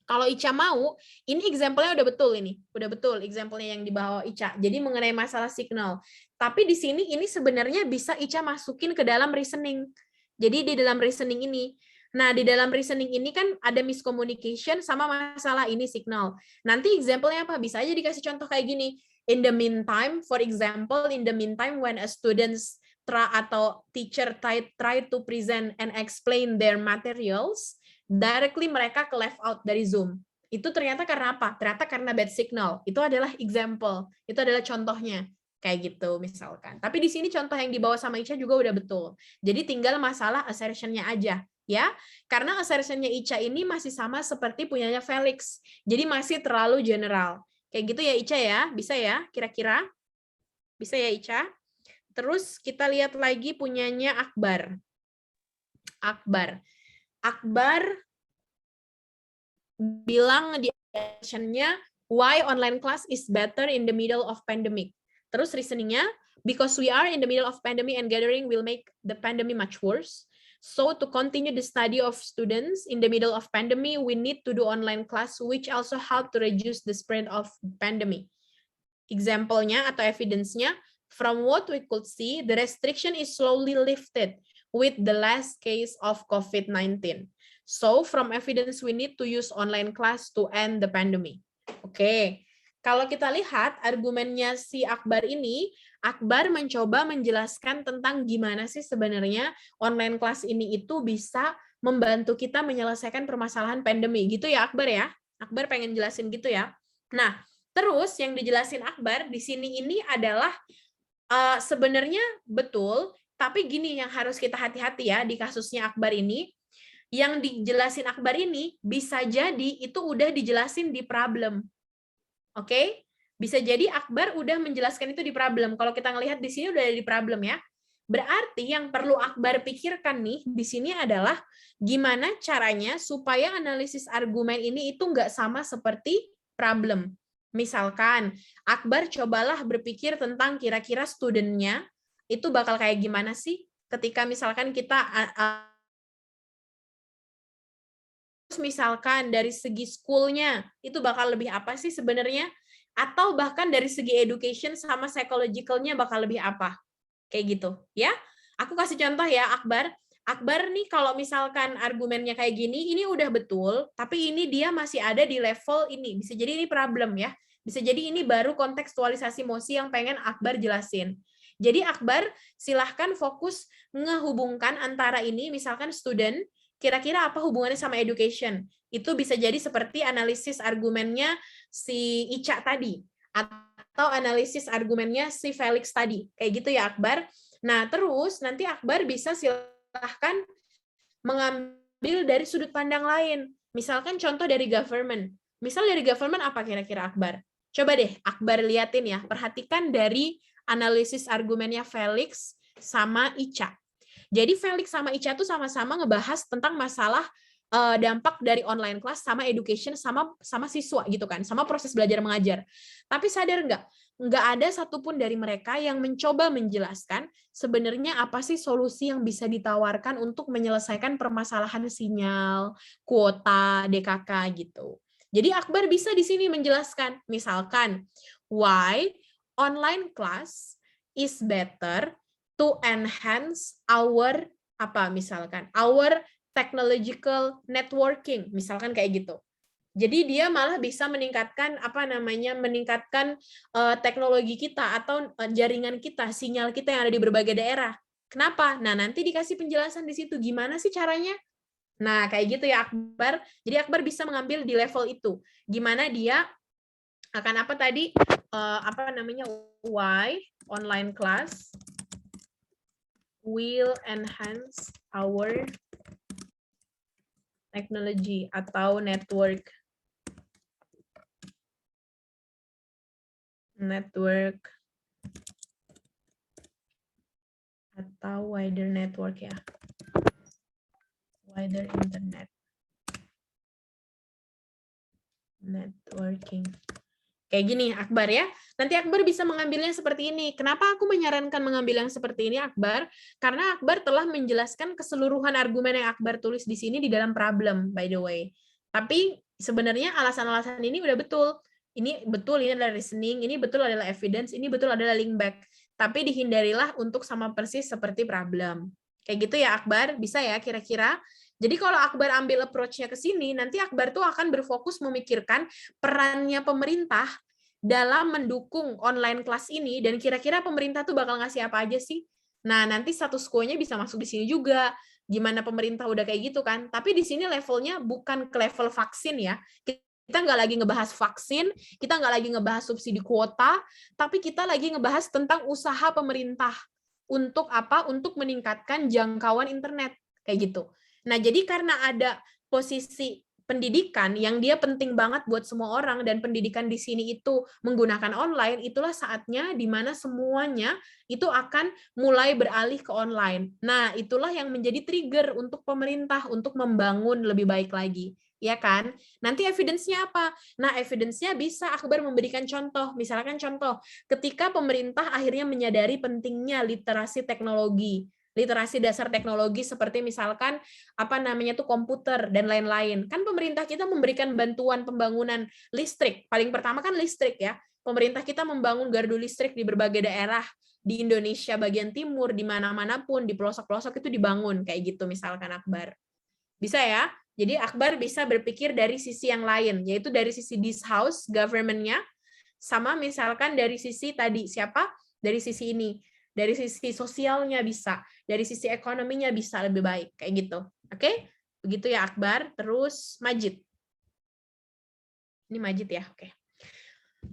kalau Ica mau, ini example-nya udah betul ini. Udah betul example-nya yang di bawah Ica. Jadi mengenai masalah signal. Tapi di sini ini sebenarnya bisa Ica masukin ke dalam reasoning. Jadi di dalam reasoning ini. Nah, di dalam reasoning ini kan ada miscommunication sama masalah ini signal. Nanti example-nya apa? Bisa aja dikasih contoh kayak gini. In the meantime, for example, in the meantime when a students atau teacher try to present and explain their materials, directly mereka ke left out dari Zoom. Itu ternyata karena apa? Ternyata karena bad signal. Itu adalah example. Itu adalah contohnya. Kayak gitu misalkan. Tapi di sini contoh yang dibawa sama Ica juga udah betul. Jadi tinggal masalah assertion-nya aja. Ya, karena assertion-nya Ica ini masih sama seperti punyanya Felix. Jadi masih terlalu general. Kayak gitu ya Ica ya? Bisa ya kira-kira? Bisa ya Ica? Terus kita lihat lagi punyanya Akbar. Akbar bilang di session-nya why online class is better in the middle of pandemic. Terus reasoning-nya, because we are in the middle of pandemic and gathering will make the pandemic much worse. So to continue the study of students in the middle of pandemic, we need to do online class which also help to reduce the spread of pandemic. Example-nya atau evidence-nya, from what we could see, the restriction is slowly lifted with the last case of COVID-19. So, from evidence, we need to use online class to end the pandemic. Oke, kalau kita lihat argumennya si Akbar ini, Akbar mencoba menjelaskan tentang gimana sih sebenarnya online class ini itu bisa membantu kita menyelesaikan permasalahan pandemi. Gitu ya Akbar ya? Akbar pengen jelasin gitu ya. Nah, terus yang dijelasin Akbar di sini ini adalah sebenarnya betul, tapi gini yang harus kita hati-hati ya di kasusnya Akbar ini, yang dijelasin Akbar ini bisa jadi itu udah dijelasin di problem. Oke? Bisa jadi Akbar udah menjelaskan itu di problem. Kalau kita ngelihat di sini udah ada di problem ya. Berarti yang perlu Akbar pikirkan nih di sini adalah gimana caranya supaya analisis argumen ini itu nggak sama seperti problem. Misalkan, Akbar cobalah berpikir tentang kira-kira student-nya itu bakal kayak gimana sih ketika misalkan kita misalkan dari segi school-nya itu bakal lebih apa sih sebenarnya, atau bahkan dari segi education sama psychological-nya bakal lebih apa, kayak gitu ya. Aku kasih contoh ya Akbar. Akbar nih kalau misalkan argumennya kayak gini, ini udah betul, tapi ini dia masih ada di level ini. Bisa jadi ini problem ya. Bisa jadi ini baru kontekstualisasi mosi yang pengen Akbar jelasin. Jadi Akbar silahkan fokus ngehubungkan antara ini, misalkan student, kira-kira apa hubungannya sama education. Itu bisa jadi seperti analisis argumennya si Ica tadi, atau analisis argumennya si Felix tadi. Kayak gitu ya Akbar. Nah terus nanti Akbar bisa silahkan mengambil dari sudut pandang lain. Misalkan contoh dari government. Misal dari government apa kira-kira Akbar? Coba deh Akbar liatin ya, perhatikan dari analisis argumennya Felix sama Ica. Jadi Felix sama Ica tuh sama-sama ngebahas tentang masalah dampak dari online class sama education sama siswa gitu kan, sama proses belajar mengajar. Tapi sadar nggak ada satupun dari mereka yang mencoba menjelaskan sebenarnya apa sih solusi yang bisa ditawarkan untuk menyelesaikan permasalahan sinyal, kuota, DKK gitu. Jadi Akbar bisa di sini menjelaskan, misalkan why online class is better to enhance our our technological networking, misalkan kayak gitu. Jadi dia malah bisa meningkatkan teknologi kita atau jaringan kita, sinyal kita yang ada di berbagai daerah. Kenapa? Nah, nanti dikasih penjelasan di situ gimana sih caranya. Nah, kayak gitu ya Akbar. Jadi Akbar bisa mengambil di level itu. Gimana dia akan why online class will enhance our technology atau network atau wider network ya, wider internet networking. Kayak gini Akbar ya. Nanti Akbar bisa mengambilnya seperti ini. Kenapa aku menyarankan mengambil yang seperti ini Akbar? Karena Akbar telah menjelaskan keseluruhan argumen yang Akbar tulis di sini di dalam problem, by the way. Tapi sebenarnya alasan-alasan ini udah betul. Ini betul, ini adalah reasoning, ini betul adalah evidence, ini betul adalah link back. Tapi dihindarilah untuk sama persis seperti problem. Kayak gitu ya Akbar? Bisa ya kira-kira? Jadi kalau Akbar ambil approach-nya ke sini, nanti Akbar tuh akan berfokus memikirkan perannya pemerintah dalam mendukung online kelas ini, dan kira-kira pemerintah tuh bakal ngasih apa aja sih? Nah, nanti status quo-nya bisa masuk di sini juga. Gimana pemerintah udah kayak gitu kan? Tapi di sini levelnya bukan ke level vaksin ya. Kita nggak lagi ngebahas vaksin, kita nggak lagi ngebahas subsidi kuota, tapi kita lagi ngebahas tentang usaha pemerintah untuk apa? Untuk meningkatkan jangkauan internet. Kayak gitu. Nah, jadi karena ada posisi pendidikan yang dia penting banget buat semua orang, dan pendidikan di sini itu menggunakan online, itulah saatnya di mana semuanya itu akan mulai beralih ke online. Nah, itulah yang menjadi trigger untuk pemerintah untuk membangun lebih baik lagi. Ya kan? Nanti evidence-nya apa? Nah, evidence-nya bisa Akbar memberikan contoh. Misalkan contoh, ketika pemerintah akhirnya menyadari pentingnya literasi teknologi, literasi dasar teknologi seperti misalkan komputer dan lain-lain. Kan pemerintah kita memberikan bantuan pembangunan listrik. Paling pertama kan listrik ya. Pemerintah kita membangun gardu listrik di berbagai daerah di Indonesia bagian timur, di mana-mana pun, di pelosok-pelosok itu dibangun kayak gitu misalkan Akbar. Bisa ya? Jadi Akbar bisa berpikir dari sisi yang lain, yaitu dari sisi this house government-nya, sama misalkan dari sisi tadi siapa? Dari sisi ini. Dari sisi sosialnya bisa, dari sisi ekonominya bisa lebih baik, kayak gitu. Oke? Begitu ya Akbar. Terus Majid. Ini Majid ya, oke.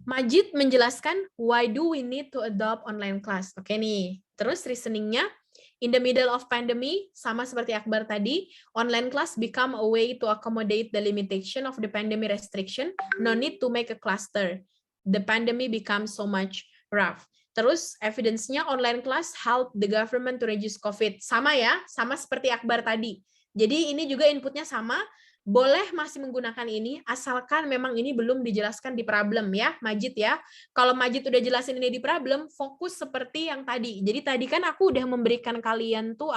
Majid menjelaskan why do we need to adopt online class. Oke nih. Terus reasoningnya, in the middle of pandemic, sama seperti Akbar tadi, online class become a way to accommodate the limitation of the pandemic restriction, no need to make a cluster. The pandemic becomes so much rough. Terus evidence-nya online class help the government to reduce COVID. Sama ya, sama seperti Akbar tadi. Jadi ini juga inputnya sama, boleh masih menggunakan ini, asalkan memang ini belum dijelaskan di problem ya, Majid ya. Kalau Majid udah jelasin ini di problem, fokus seperti yang tadi. Jadi tadi kan aku udah memberikan kalian tuh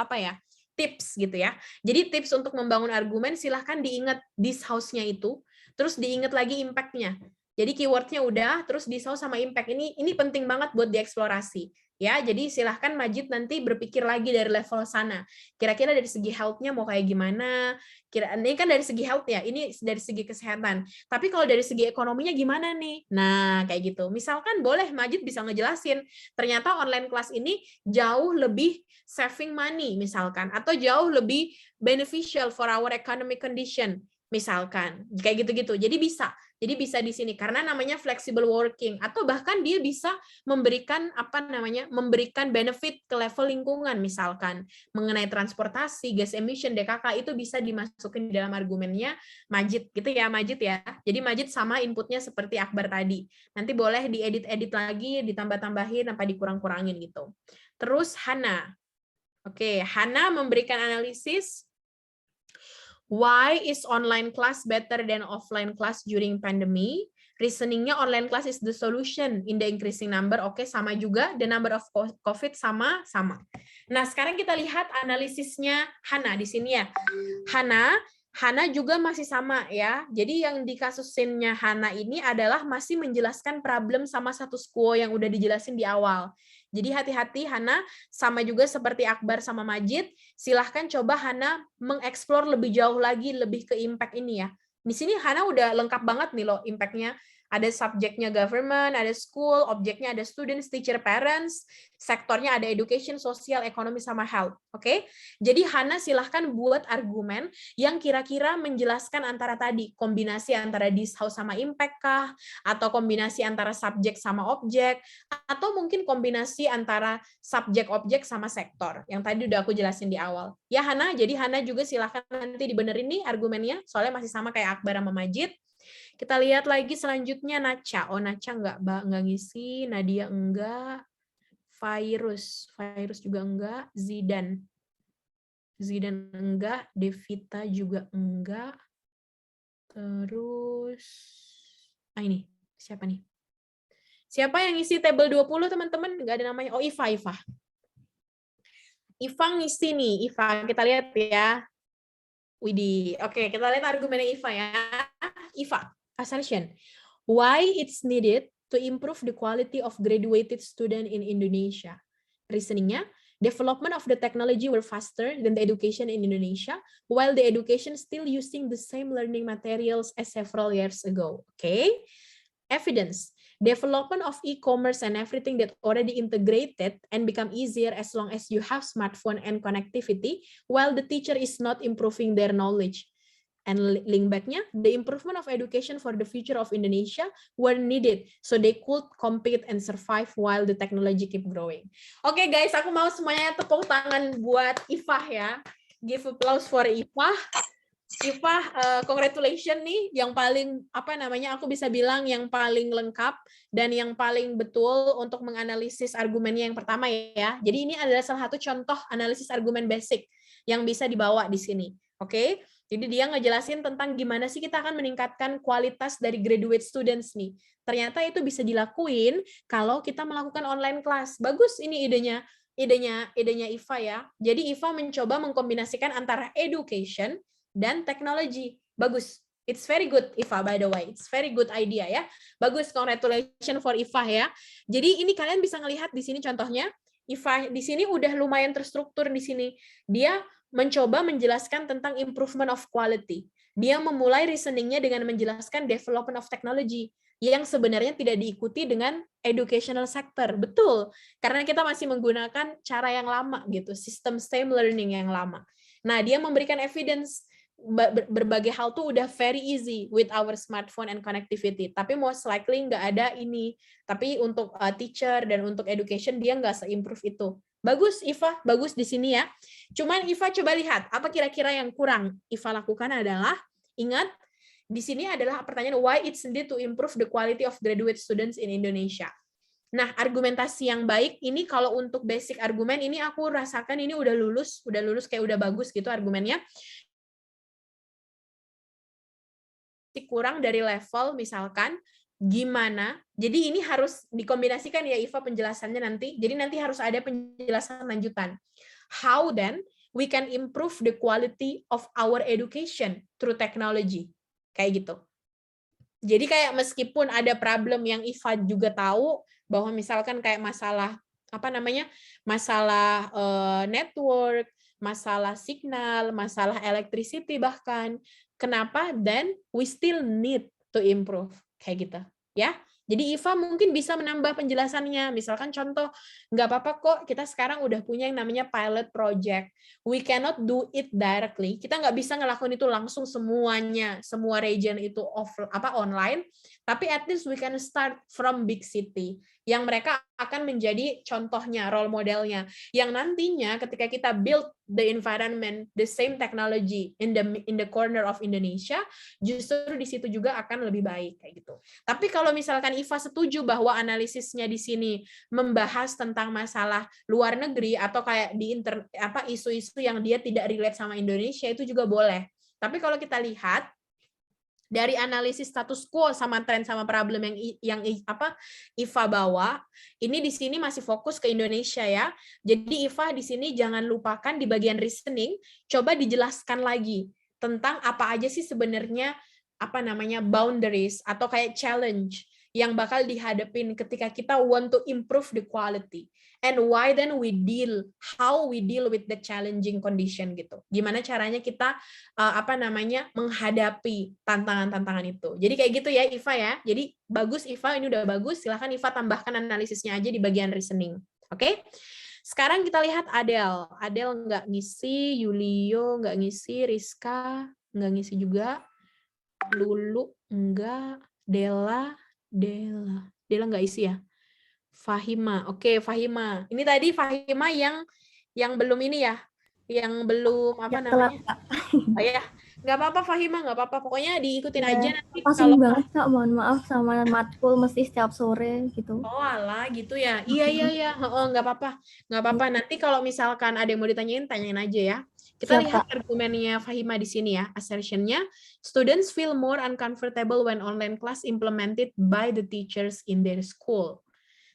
tips gitu ya. Jadi tips untuk membangun argumen, silahkan diingat this house-nya itu, terus diingat lagi impact-nya. Jadi keyword-nya udah, terus this house sama impact. Ini penting banget buat dieksplorasi. Ya, jadi silahkan Majid nanti berpikir lagi dari level sana. Kira-kira dari segi health-nya mau kayak gimana? Ini kan dari segi health ya, ini dari segi kesehatan. Tapi kalau dari segi ekonominya gimana nih? Nah, kayak gitu. Misalkan boleh Majid bisa ngejelasin, ternyata online class ini jauh lebih saving money misalkan, atau jauh lebih beneficial for our economic condition misalkan. Kayak gitu-gitu. Jadi bisa di sini karena namanya flexible working, atau bahkan dia bisa memberikan memberikan benefit ke level lingkungan misalkan mengenai transportasi, gas emission, DKK itu bisa dimasukin di dalam argumennya Majid gitu ya Majid ya. Jadi Majid sama inputnya seperti Akbar tadi. Nanti boleh diedit-edit lagi, ditambah-tambahin apa dikurang-kurangin gitu. Terus Hana. Oke, Hana memberikan analisis why is online class better than offline class during pandemic? Reasoningnya online class is the solution in the increasing number. Oke, sama juga. The number of COVID sama. Nah, sekarang kita lihat analisisnya Hana di sini ya. Hana juga masih sama ya. Jadi yang di kasusinnya Hana ini adalah masih menjelaskan problem sama status quo yang udah dijelasin di awal. Jadi hati-hati Hana, sama juga seperti Akbar sama Majid, silahkan coba Hana mengeksplor lebih jauh lagi, lebih ke impact ini ya. Di sini Hana udah lengkap banget nih loh impact-nya. Ada subjeknya government, ada school, objeknya ada students, teacher, parents, sektornya ada education, sosial, ekonomi, sama health. Oke? Jadi Hana silahkan buat argumen yang kira-kira menjelaskan antara tadi, kombinasi antara this, how, sama impact kah? Atau kombinasi antara subjek sama objek? Atau mungkin kombinasi antara subjek, objek, sama sektor. Yang tadi udah aku jelasin di awal. Ya Hana, jadi Hana juga silahkan nanti dibenerin nih argumennya, soalnya masih sama kayak Akbar sama Majid. Kita lihat lagi selanjutnya Nacha. Oh, Nacha nggak ngisi, Nadia enggak, Virus juga enggak, Zidan enggak, Devita juga enggak. Terus ini siapa nih? Siapa yang ngisi table 20 teman-teman? Enggak ada namanya. Oh, Iva. Iva ngisi nih, Iva. Kita lihat ya. Widih. Oke, kita lihat argumennya Iva ya. Iva, assertion. Why it's needed to improve the quality of graduated student in Indonesia? Reasoningnya, development of the technology were faster than the education in Indonesia, while the education still using the same learning materials as several years ago. Okay? Evidence. Development of e-commerce and everything that already integrated and become easier as long as you have smartphone and connectivity, while the teacher is not improving their knowledge. And link back-nya, the improvement of education for the future of Indonesia were needed so they could compete and survive while the technology keep growing. Oke guys, aku mau semuanya tepuk tangan buat Ifah ya. Give applause for Ifah. Ifah, congratulations nih, yang paling aku bisa bilang yang paling lengkap dan yang paling betul untuk menganalisis argumennya yang pertama ya. Jadi ini adalah salah satu contoh analisis argumen basic yang bisa dibawa di sini. Oke? Jadi dia ngejelasin tentang gimana sih kita akan meningkatkan kualitas dari graduate students nih. Ternyata itu bisa dilakuin kalau kita melakukan online class. Bagus ini idenya Iva ya. Jadi Iva mencoba mengkombinasikan antara education dan teknologi. Bagus. It's very good, Iva, by the way. It's very good idea ya. Bagus, congratulations for Iva ya. Jadi ini kalian bisa ngelihat di sini contohnya. Iva di sini udah lumayan terstruktur di sini. Dia mencoba menjelaskan tentang improvement of quality. Dia memulai reasoningnya dengan menjelaskan development of technology yang sebenarnya tidak diikuti dengan educational sector. Betul, karena kita masih menggunakan cara yang lama gitu, sistem same learning yang lama. Nah, dia memberikan evidence berbagai hal tuh udah very easy with our smartphone and connectivity. Tapi most likely nggak ada ini. Tapi untuk teacher dan untuk education dia nggak se-improve itu. Bagus, Iva, bagus di sini ya. Cuman Iva coba lihat, apa kira-kira yang kurang Iva lakukan adalah, ingat, di sini adalah pertanyaan why it's needed to improve the quality of graduate students in Indonesia. Nah, argumentasi yang baik, ini kalau untuk basic argumen, ini aku rasakan ini udah lulus kayak udah bagus gitu argumennya. Kurang dari level misalkan, gimana, jadi ini harus dikombinasikan ya Iva penjelasannya nanti, jadi nanti harus ada penjelasan lanjutan. How then we can improve the quality of our education through technology, kayak gitu. Jadi kayak meskipun ada problem yang Iva juga tahu, bahwa misalkan kayak masalah masalah network, masalah signal, masalah electricity bahkan. Kenapa? Then we still need to improve kayak gitu, ya. Jadi Iva mungkin bisa menambah penjelasannya. Misalkan contoh, nggak apa-apa kok kita sekarang udah punya yang namanya pilot project. We cannot do it directly. Kita nggak bisa ngelakuin itu langsung semuanya, semua region itu online. Tapi at least we can start from big city. Yang mereka akan menjadi contohnya, role modelnya. Yang nantinya ketika kita build the environment, the same technology in the corner of Indonesia, justru di situ juga akan lebih baik kayak gitu. Tapi kalau misalkan Iva setuju bahwa analisisnya di sini membahas tentang masalah luar negeri atau kayak di isu-isu yang dia tidak relate sama Indonesia, itu juga boleh. Tapi kalau kita lihat dari analisis status quo sama tren sama problem yang Iva bawa, ini di sini masih fokus ke Indonesia ya. Jadi Iva di sini jangan lupakan di bagian reasoning, coba dijelaskan lagi tentang apa aja sih sebenarnya boundaries atau kayak challenge yang bakal dihadapin ketika kita want to improve the quality, and why then how we deal with the challenging condition gitu. Gimana caranya kita menghadapi tantangan-tantangan itu. Jadi kayak gitu ya Iva ya. Jadi bagus Iva, ini udah bagus. Silahkan Iva tambahkan analisisnya aja di bagian reasoning. Oke? Sekarang kita lihat Adele. Adele nggak ngisi, Yulio nggak ngisi, Rizka nggak ngisi juga. Lulu enggak, Dela enggak isi ya. Fahima, oke Fahima. Ini tadi Fahima yang belum ini ya, yang belum Telat, Kak. Oh ya, nggak apa-apa Fahima, nggak apa-apa. Pokoknya diikutin aja nanti. Pasung banget Kak, mohon maaf sama matkul mesti setiap sore gitu. Oh alah gitu ya. Iya. Nggak apa-apa. Nanti kalau misalkan ada yang mau ditanyain, tanyain aja ya. Kita Siap, lihat Kak. argumennya Fahima di sini ya. Assertion-nya, students feel more uncomfortable when online class implemented by the teachers in their school.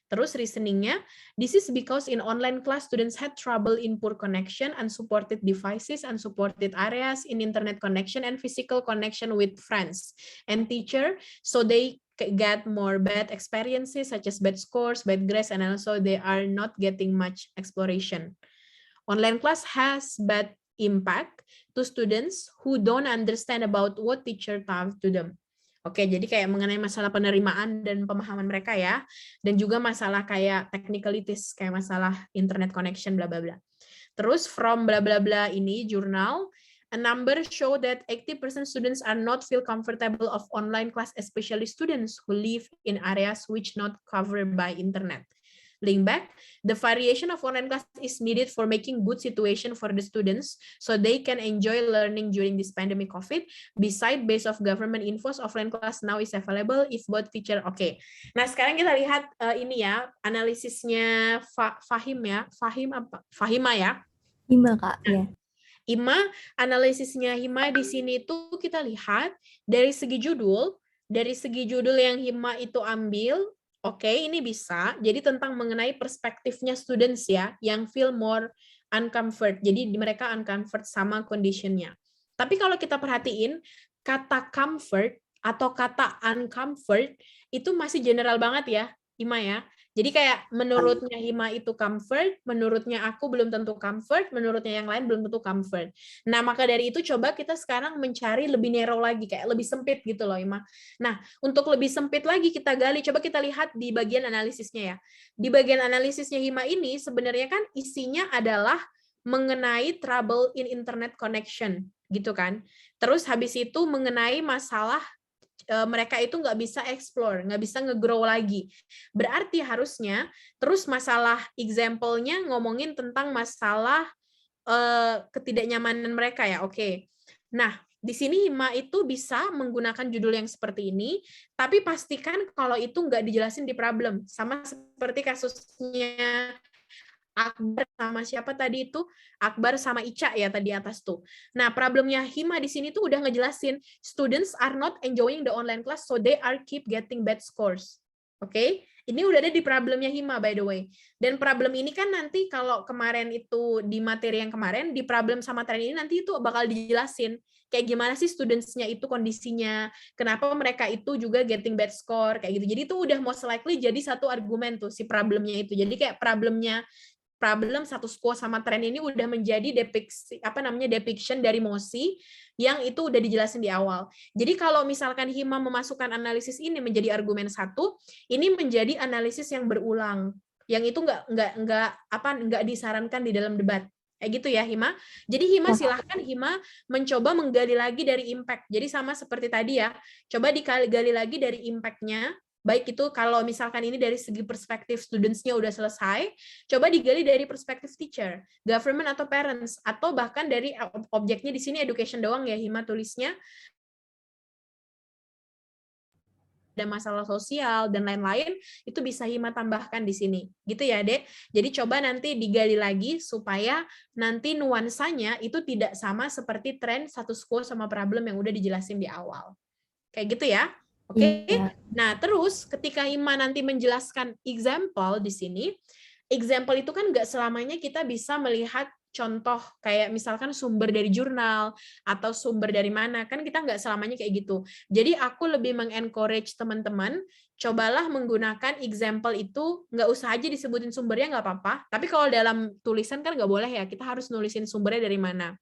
Terus reasoning-nya, this is because in online class students had trouble in poor connection, unsupported devices, unsupported areas in internet connection and physical connection with friends and teacher, so they get more bad experiences such as bad scores, bad grades, and also they are not getting much exploration. Online class has bad impact to students who don't understand about what teacher taught to them. Oke, jadi kayak mengenai masalah penerimaan dan pemahaman mereka ya, dan juga masalah kayak technicalities, kayak masalah internet connection, bla bla bla. Terus from bla bla bla ini jurnal, a number show that 80% students are not feel comfortable of online class, especially students who live in areas which not covered by internet. Link back, the variation of online class is needed for making good situation for the students so they can enjoy learning during this pandemic COVID. Beside base of government infos, offline class now is available if both teacher. Oke. Nah, sekarang kita lihat ini ya, analisisnya Fahima ya. Hima, Kak, ya. Ima, analisisnya Hima di sini tuh kita lihat dari segi judul yang Hima itu ambil. Oke, ini bisa. Jadi tentang mengenai perspektifnya students ya, yang feel more uncomfort. Jadi mereka uncomfort sama condition-nya. Tapi kalau kita perhatiin, kata comfort atau kata uncomfort itu masih general banget ya, Hima ya. Jadi kayak menurutnya Hima itu comfort, menurutnya aku belum tentu comfort, menurutnya yang lain belum tentu comfort. Nah, maka dari itu coba kita sekarang mencari lebih narrow lagi, kayak lebih sempit gitu loh, Hima. Nah, untuk lebih sempit lagi kita gali, coba kita lihat di bagian analisisnya ya. Di bagian analisisnya Hima ini sebenarnya kan isinya adalah mengenai trouble in internet connection, gitu kan. Terus habis itu mengenai masalah mereka itu nggak bisa explore, nggak bisa nge-grow lagi. Berarti harusnya terus masalah example-nya ngomongin tentang masalah ketidaknyamanan mereka ya. Oke. Nah, di sini Hima itu bisa menggunakan judul yang seperti ini, tapi pastikan kalau itu nggak dijelasin di problem. Sama seperti kasusnya Akbar sama siapa tadi itu? Akbar sama Ica ya tadi atas tuh. Nah, problemnya Hima di sini tuh udah ngejelasin students are not enjoying the online class so they are keep getting bad scores. Oke? Ini udah ada di problemnya Hima by the way. Dan problem ini kan nanti kalau kemarin itu di materi yang kemarin, di problem sama tren ini nanti itu bakal dijelasin kayak gimana sih students-nya itu kondisinya, kenapa mereka itu juga getting bad score kayak gitu. Jadi itu udah most likely jadi satu argumen tuh si problemnya itu. Jadi kayak problem status quo sama tren ini udah menjadi depiction dari Mosi yang itu udah dijelasin di awal. Jadi kalau misalkan Hima memasukkan analisis ini menjadi argumen satu, ini menjadi analisis yang berulang, yang itu nggak disarankan di dalam debat. Kayak gitu ya Hima. Jadi Hima silahkan Hima mencoba menggali lagi dari impact. Jadi sama seperti tadi ya, coba digali lagi dari impact-nya. Baik itu kalau misalkan ini dari segi perspektif students-nya udah selesai, coba digali dari perspektif teacher, government atau parents, atau bahkan dari objeknya di sini education doang ya Hima tulisnya, ada masalah sosial dan lain-lain, itu bisa Hima tambahkan di sini. Gitu ya, Dek. Jadi coba nanti digali lagi supaya nanti nuansanya itu tidak sama seperti tren status quo sama problem yang udah dijelasin di awal. Kayak gitu ya. Oke. Nah, terus ketika Hima nanti menjelaskan example di sini, example itu kan nggak selamanya kita bisa melihat contoh kayak misalkan sumber dari jurnal atau sumber dari mana, kan kita nggak selamanya kayak gitu. Jadi aku lebih mengencourage teman-teman, cobalah menggunakan example itu, nggak usah aja disebutin sumbernya nggak apa-apa, tapi kalau dalam tulisan kan nggak boleh ya, kita harus nulisin sumbernya dari mana.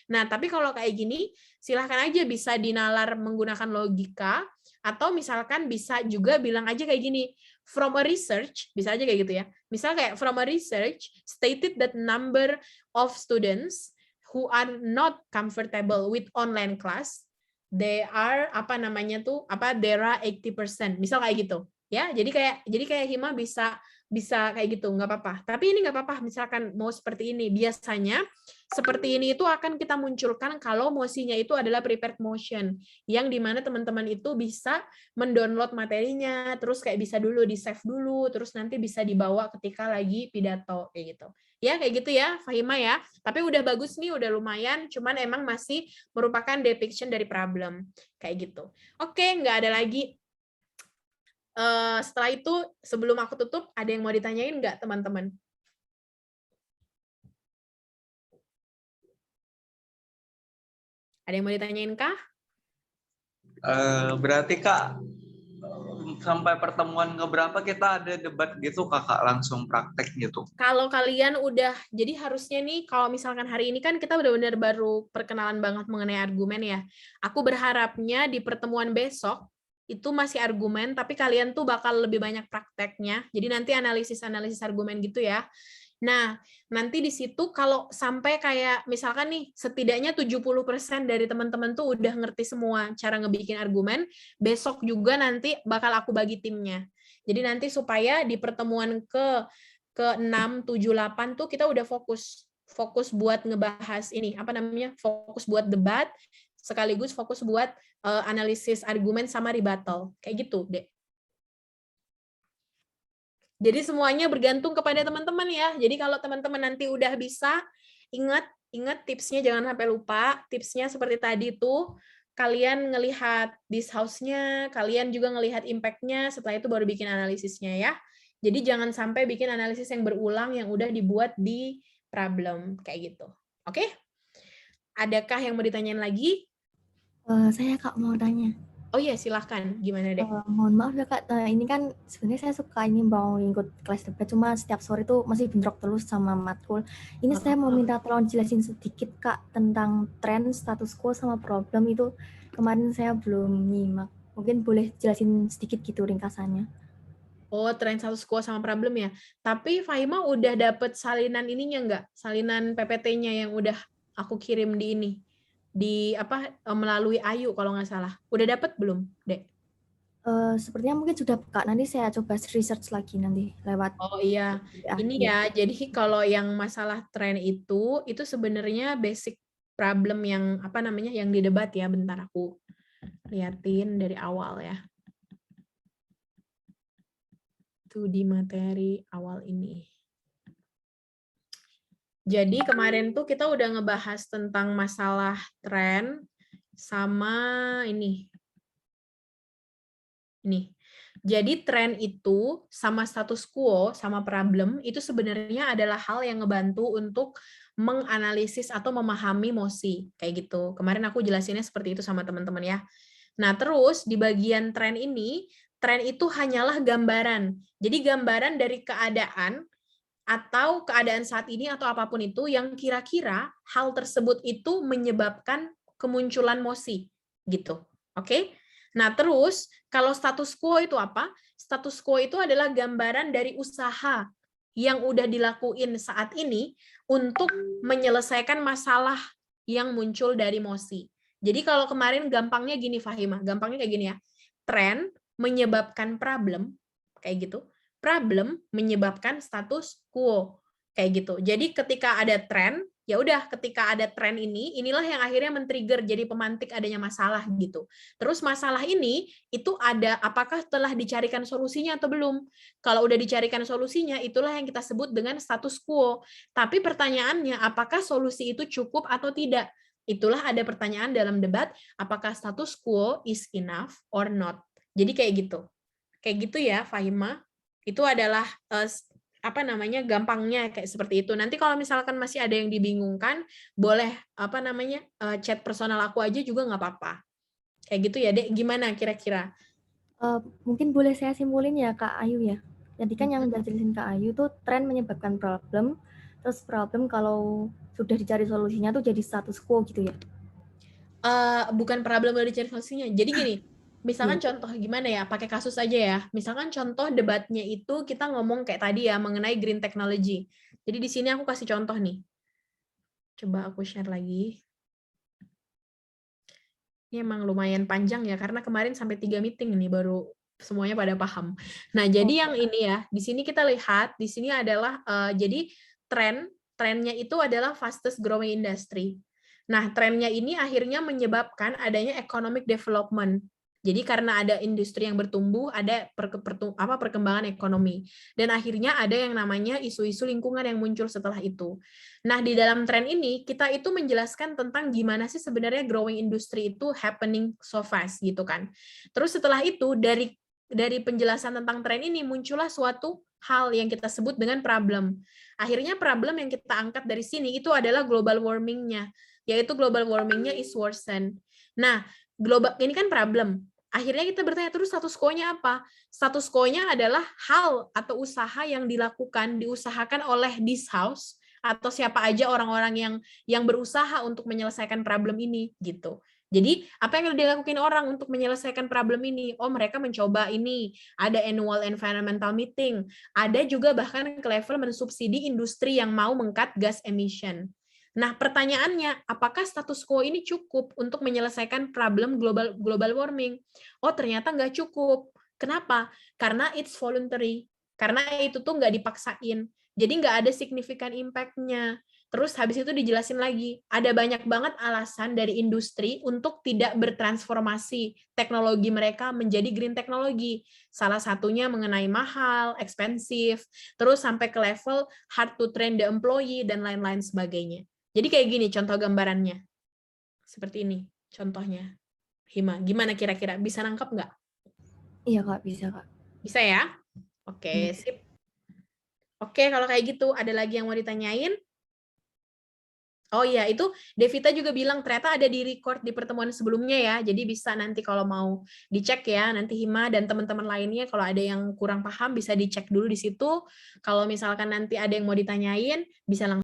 Nah, tapi kalau kayak gini, silahkan aja bisa dinalar menggunakan logika, atau misalkan bisa juga bilang aja kayak gini, from a research, bisa aja kayak gitu ya. Misal kayak from a research stated that number of students who are not comfortable with online class, they are there are 80%. Misal kayak gitu. Ya, jadi kayak Hima bisa kayak gitu, nggak apa-apa. Tapi ini nggak apa-apa, misalkan mau seperti ini. Biasanya seperti ini itu akan kita munculkan kalau motionnya itu adalah prepared motion, yang dimana teman-teman itu bisa mendownload materinya, terus kayak bisa dulu di-save dulu, terus nanti bisa dibawa ketika lagi pidato, kayak gitu. Ya, kayak gitu ya, Fahima ya. Tapi udah bagus nih, udah lumayan, cuman emang masih merupakan depiction dari problem. Kayak gitu. Oke, nggak ada lagi. Setelah itu, sebelum aku tutup, ada yang mau ditanyain nggak, teman-teman? Ada yang mau ditanyain kah? Berarti Kak, sampai pertemuan keberapa kita ada debat gitu Kakak langsung praktek gitu? Kalau kalian udah, jadi harusnya nih kalau misalkan hari ini kan kita benar-benar baru perkenalan banget mengenai argumen ya. Aku berharapnya di pertemuan besok itu masih argumen, tapi kalian tuh bakal lebih banyak prakteknya. Jadi nanti analisis argumen gitu ya. Nah, nanti di situ kalau sampai kayak misalkan nih setidaknya 70% dari teman-teman tuh udah ngerti semua cara ngebikin argumen, besok juga nanti bakal aku bagi timnya. Jadi nanti supaya di pertemuan ke-6, 7, 8 tuh kita udah fokus buat ngebahas ini, fokus buat debat, sekaligus fokus buat analisis argumen sama rebuttal. Kayak gitu, Dek. Jadi semuanya bergantung kepada teman-teman ya. Jadi kalau teman-teman nanti udah bisa, ingat tipsnya jangan sampai lupa. Tipsnya seperti tadi tuh, kalian ngelihat this house-nya, kalian juga ngelihat impact-nya, setelah itu baru bikin analisisnya ya. Jadi jangan sampai bikin analisis yang berulang yang udah dibuat di problem kayak gitu. Oke? Adakah yang mau ditanyain lagi? Saya Kak mau tanya. Oh iya, silahkan. Gimana, Dek? Mohon maaf ya Kak, ini kan sebenarnya saya suka ini mau ikut kelas debat, cuma setiap sore itu masih bentrok terus sama matkul. Ini saya mau minta tolong jelasin sedikit Kak tentang tren, status quo, sama problem itu. Kemarin saya belum nyimak. Mungkin boleh jelasin sedikit gitu ringkasannya. Oh, tren status quo sama problem ya. Tapi Fahima udah dapet salinan ininya nggak? Salinan PPT-nya yang udah aku kirim di ini. Melalui Ayu kalau nggak salah. Udah dapet belum, Dek? Sepertinya mungkin sudah Kak. Nanti saya coba research lagi nanti lewat. Oh iya, ini ya. Jadi kalau yang masalah tren itu sebenarnya basic problem yang yang didebat ya. Bentar aku liatin dari awal ya. Itu di materi awal ini. Jadi kemarin tuh kita udah ngebahas tentang masalah tren sama ini. Jadi tren itu sama status quo, sama problem, itu sebenarnya adalah hal yang ngebantu untuk menganalisis atau memahami emosi. Kayak gitu. Kemarin aku jelasinnya seperti itu sama teman-teman ya. Nah, terus di bagian tren ini, tren itu hanyalah gambaran. Jadi gambaran dari keadaan atau keadaan saat ini atau apapun itu yang kira-kira hal tersebut itu menyebabkan kemunculan emosi. Gitu. Oke? Nah, terus kalau status quo itu apa? Status quo itu adalah gambaran dari usaha yang udah dilakuin saat ini untuk menyelesaikan masalah yang muncul dari emosi. Jadi kalau kemarin gampangnya gini Fahimah, gampangnya kayak gini ya. Tren menyebabkan problem, kayak gitu. Problem menyebabkan status quo, kayak gitu. Jadi ketika ada tren, ya udah ketika ada tren ini, inilah yang akhirnya men-trigger jadi pemantik adanya masalah gitu. Terus masalah ini itu ada apakah telah dicarikan solusinya atau belum? Kalau udah dicarikan solusinya, itulah yang kita sebut dengan status quo. Tapi pertanyaannya, apakah solusi itu cukup atau tidak? Itulah ada pertanyaan dalam debat, apakah status quo is enough or not? Jadi kayak gitu. Kayak gitu ya, Fahimah. Itu adalah apa namanya gampangnya kayak seperti itu. Nanti kalau misalkan masih ada yang dibingungkan, boleh apa namanya chat personal aku aja juga nggak apa-apa. Kayak gitu ya, Dek. Gimana kira-kira? Mungkin boleh saya simpulin ya Kak Ayu ya. Jadi kan yang udah jelasin Kak Ayu tuh tren menyebabkan problem, terus problem kalau sudah dicari solusinya tuh jadi status quo gitu ya. Bukan problem udah dicari solusinya. Jadi gini, misalkan contoh gimana ya, pakai kasus aja ya. Misalkan contoh debatnya itu kita ngomong kayak tadi ya, mengenai green technology. Jadi di sini aku kasih contoh nih. Coba aku share lagi. Ini emang lumayan panjang ya, karena kemarin sampai 3 meeting nih baru semuanya pada paham. Nah, jadi yang ini ya, di sini kita lihat, di sini adalah, jadi trennya itu adalah fastest growing industry. Nah, trennya ini akhirnya menyebabkan adanya economic development. Jadi karena ada industri yang bertumbuh, ada perkembangan ekonomi. Dan akhirnya ada yang namanya isu-isu lingkungan yang muncul setelah itu. Nah, di dalam tren ini, kita itu menjelaskan tentang gimana sih sebenarnya growing industry itu happening so fast, gitu kan. Terus setelah itu, dari penjelasan tentang tren ini, muncullah suatu hal yang kita sebut dengan problem. Akhirnya problem yang kita angkat dari sini itu adalah global warming-nya, yaitu global warming-nya is worsen. Nah, ini kan problem. Akhirnya kita bertanya terus status quo-nya apa? Status quo-nya adalah hal atau usaha yang diusahakan oleh this house atau siapa aja orang-orang yang berusaha untuk menyelesaikan problem ini gitu. Jadi apa yang dilakukan orang untuk menyelesaikan problem ini? Oh, mereka mencoba ini, ada annual environmental meeting, ada juga bahkan ke level mensubsidi industri yang mau meng-cut gas emission. Nah, pertanyaannya, apakah status quo ini cukup untuk menyelesaikan problem global warming? Oh, ternyata nggak cukup. Kenapa? Karena it's voluntary. Karena itu tuh nggak dipaksain. Jadi nggak ada signifikan impact-nya. Terus habis itu dijelasin lagi, ada banyak banget alasan dari industri untuk tidak bertransformasi teknologi mereka menjadi green teknologi. Salah satunya mengenai mahal, ekspensif, terus sampai ke level hard to train the employee, dan lain-lain sebagainya. Jadi kayak gini contoh gambarannya. Seperti ini contohnya. Hima, gimana kira-kira? Bisa nangkep nggak? Iya Kak, bisa Kak. Bisa ya? Oke, sip. Oke, kalau kayak gitu, ada lagi yang mau ditanyain? Oh iya, itu Devita juga bilang ternyata ada di record di pertemuan sebelumnya ya. Jadi bisa nanti kalau mau dicek ya, nanti Hima dan teman-teman lainnya kalau ada yang kurang paham bisa dicek dulu di situ. Kalau misalkan nanti ada yang mau ditanyain, bisa langsung